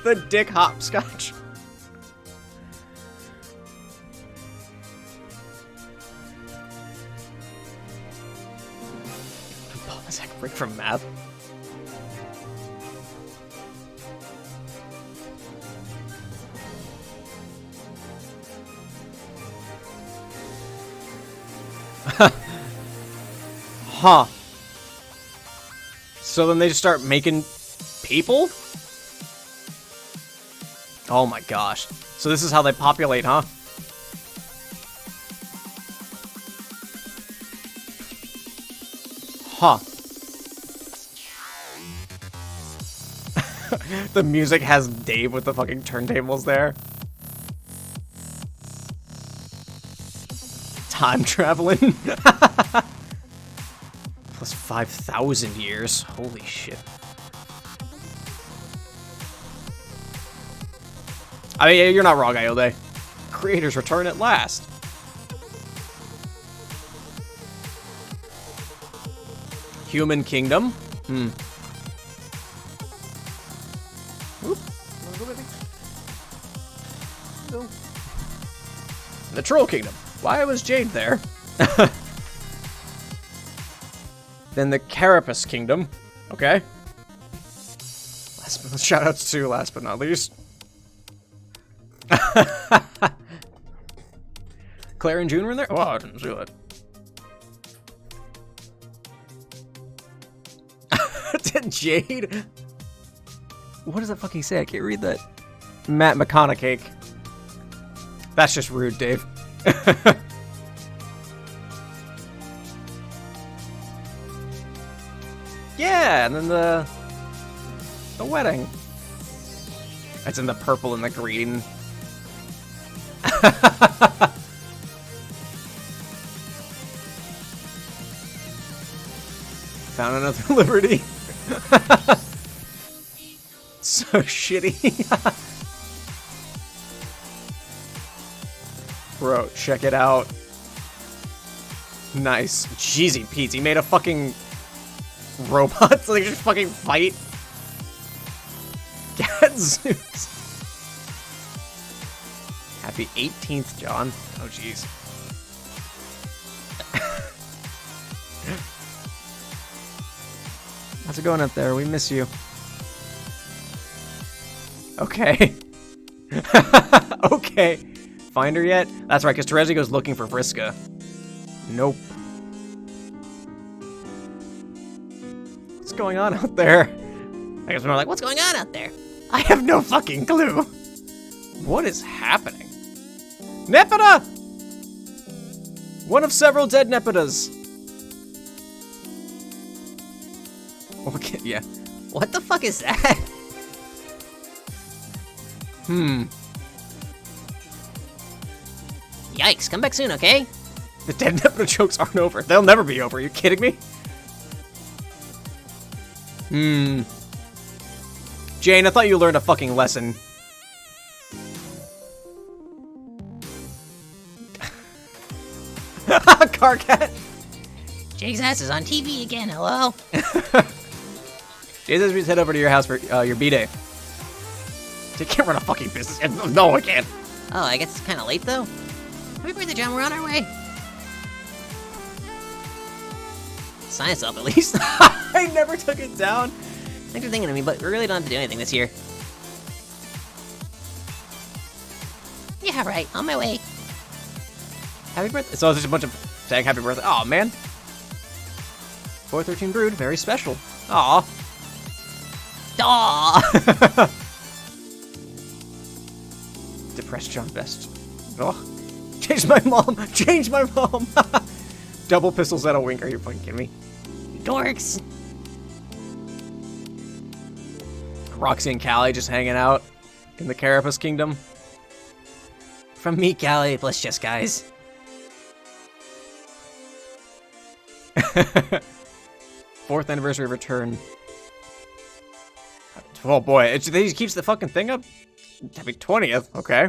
the dick hopscotch. Is that break from math? Huh. So then they just start making people? Oh my gosh. So this is how they populate, huh? Huh. The music has Dave with the fucking turntables there. Time traveling. Plus 5,000 years. Holy shit. I mean, you're not wrong, Iode. Creators return at last. Human Kingdom? Hmm. Oop. Go with me. Go. The Troll Kingdom. Why was Jade there? Then the Carapace Kingdom. Okay. Shoutouts to last but not least. Claire and June were in there? Oh, I didn't see that. Jade? What does that fucking say? I can't read that. Matt McConaughey. That's just rude, Dave. Yeah, and then the wedding. It's in the purple and the green. Found another Liberty. So shitty. Bro, check it out. Nice. Jeezy Pete, he made a fucking robot so they just fucking fight. Gadzooks. Happy 18th, John. Oh, jeez. How's it going up there? We miss you. Okay. Okay. Find her yet? That's right, because Terezi goes looking for Vriska. Nope. What's going on out there? I guess we're like, what's going on out there? I have no fucking clue. What is happening? Nepeta! One of several dead Nepetas. Okay, yeah. What the fuck is that? Yikes, come back soon, okay? The dead Nepeta jokes aren't over. They'll never be over. Are you kidding me? Jane, I thought you learned a fucking lesson. Car cat. Jake's ass is on TV again, hello? Jay says we just head over to your house for your B-Day. They can't run a fucking business. No, I can't. Oh, I guess it's kind of late, though. Happy birthday, John. We're on our way. Sign us up, at least. I never took it down. Thanks for thinking of me, but we really don't have to do anything this year. Yeah, right. On my way. Happy birthday. So it's just a bunch of saying happy birthday. Aw, man. 413 Brood. Very special. Aw. Aw! Depressed John Best. Ugh. Change my mom. Change my mom. Double pistols at a wink. Are you fucking kidding me? Dorks. Roxy and Callie just hanging out in the Carapace Kingdom. From me, Callie, plus just guys. Fourth anniversary of return. Oh boy, he keeps the fucking thing up? Happy 20th, okay.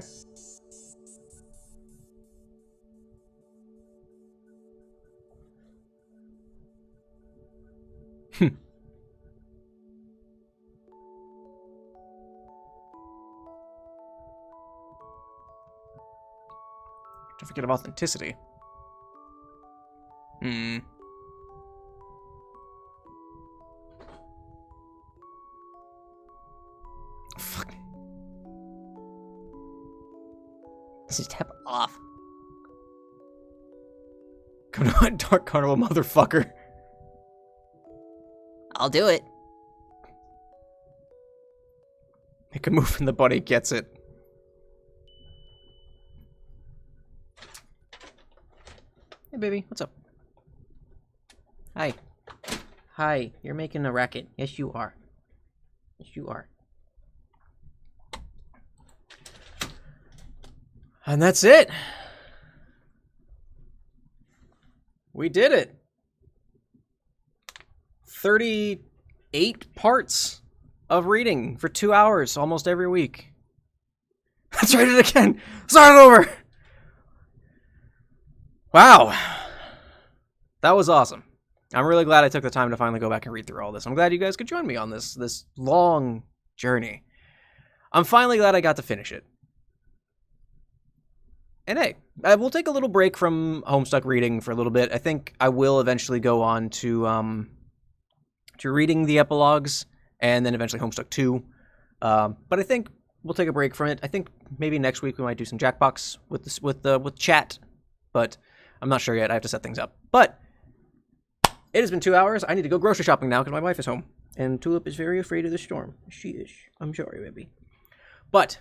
Certificate of authenticity. Fuck. Step off. Come to my Dark Carnival, motherfucker. I'll do it. Make a move and the buddy gets it. Hey, baby, what's up? Hi. Hi, you're making a racket. Yes, you are. Yes, you are. And that's it. We did it. 38 parts of reading for 2 hours almost every week. Let's read it again. Start it over. Wow. That was awesome. I'm really glad I took the time to finally go back and read through all this. I'm glad you guys could join me on this long journey. I'm finally glad I got to finish it. And hey, we'll take a little break from Homestuck reading for a little bit. I think I will eventually go on to reading the epilogues and then eventually Homestuck 2. But I think we'll take a break from it. I think maybe next week we might do some Jackbox with chat, but I'm not sure yet. I have to set things up. But it has been 2 hours. I need to go grocery shopping now because my wife is home. And Tulip is very afraid of the storm. She is. I'm sorry, baby. But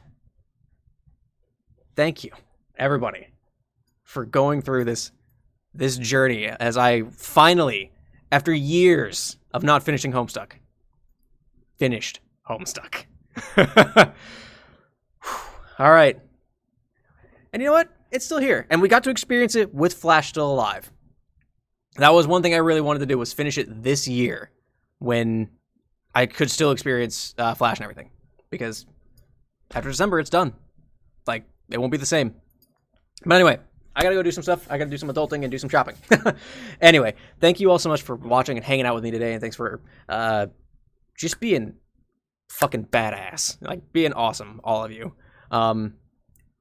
thank you, everybody, for going through this journey as I finally, after years of not finishing Homestuck, finished Homestuck. All right. And you know what? It's still here. And we got to experience it with Flash still alive. That was one thing I really wanted to do, was finish it this year when I could still experience Flash and everything. Because after December, it's done. Like, it won't be the same. But anyway, I gotta go do some stuff. I gotta do some adulting and do some shopping. Anyway, thank you all so much for watching and hanging out with me today. And thanks for just being fucking badass. Like, being awesome, all of you.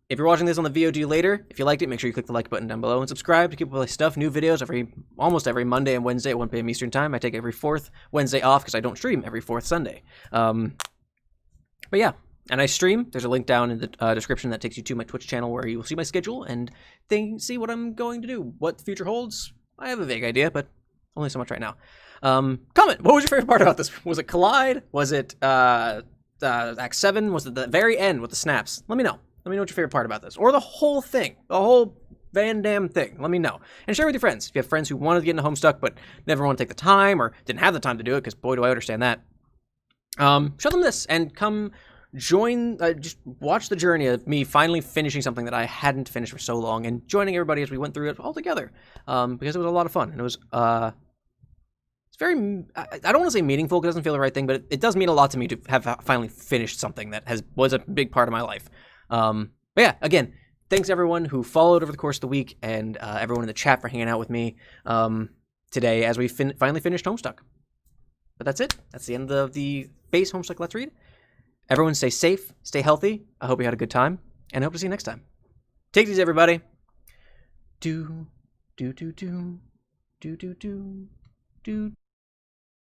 If you're watching this on the VOD later, if you liked it, make sure you click the like button down below and subscribe to keep up with my stuff. New videos almost every Monday and Wednesday at 1 p.m. Eastern Time. I take every fourth Wednesday off because I don't stream every fourth Sunday. But yeah, and I stream. There's a link down in the description that takes you to my Twitch channel where you will see my schedule and see what I'm going to do. What the future holds, I have a vague idea, but only so much right now. Comment, what was your favorite part about this? Was it Collide? Was it Act 7? Was it the very end with the snaps? Let me know. Let me know what your favorite part about this. Or the whole thing. The whole Van Damme thing. Let me know. And share with your friends. If you have friends who wanted to get into Homestuck but never want to take the time or didn't have the time to do it, because boy, do I understand that. Show them this and come join, just watch the journey of me finally finishing something that I hadn't finished for so long and joining everybody as we went through it all together. Because it was a lot of fun. And it was, it's very, I don't want to say meaningful because it doesn't feel the right thing, but it does mean a lot to me to have finally finished something that was a big part of my life. But yeah, again, thanks everyone who followed over the course of the week and everyone in the chat for hanging out with me today as we finally finished Homestuck. But that's it. That's the end of the base Homestuck Let's Read. Everyone stay safe, stay healthy. I hope you had a good time, and I hope to see you next time. Take it easy, everybody. Do, do, do, do, do, do, do, do.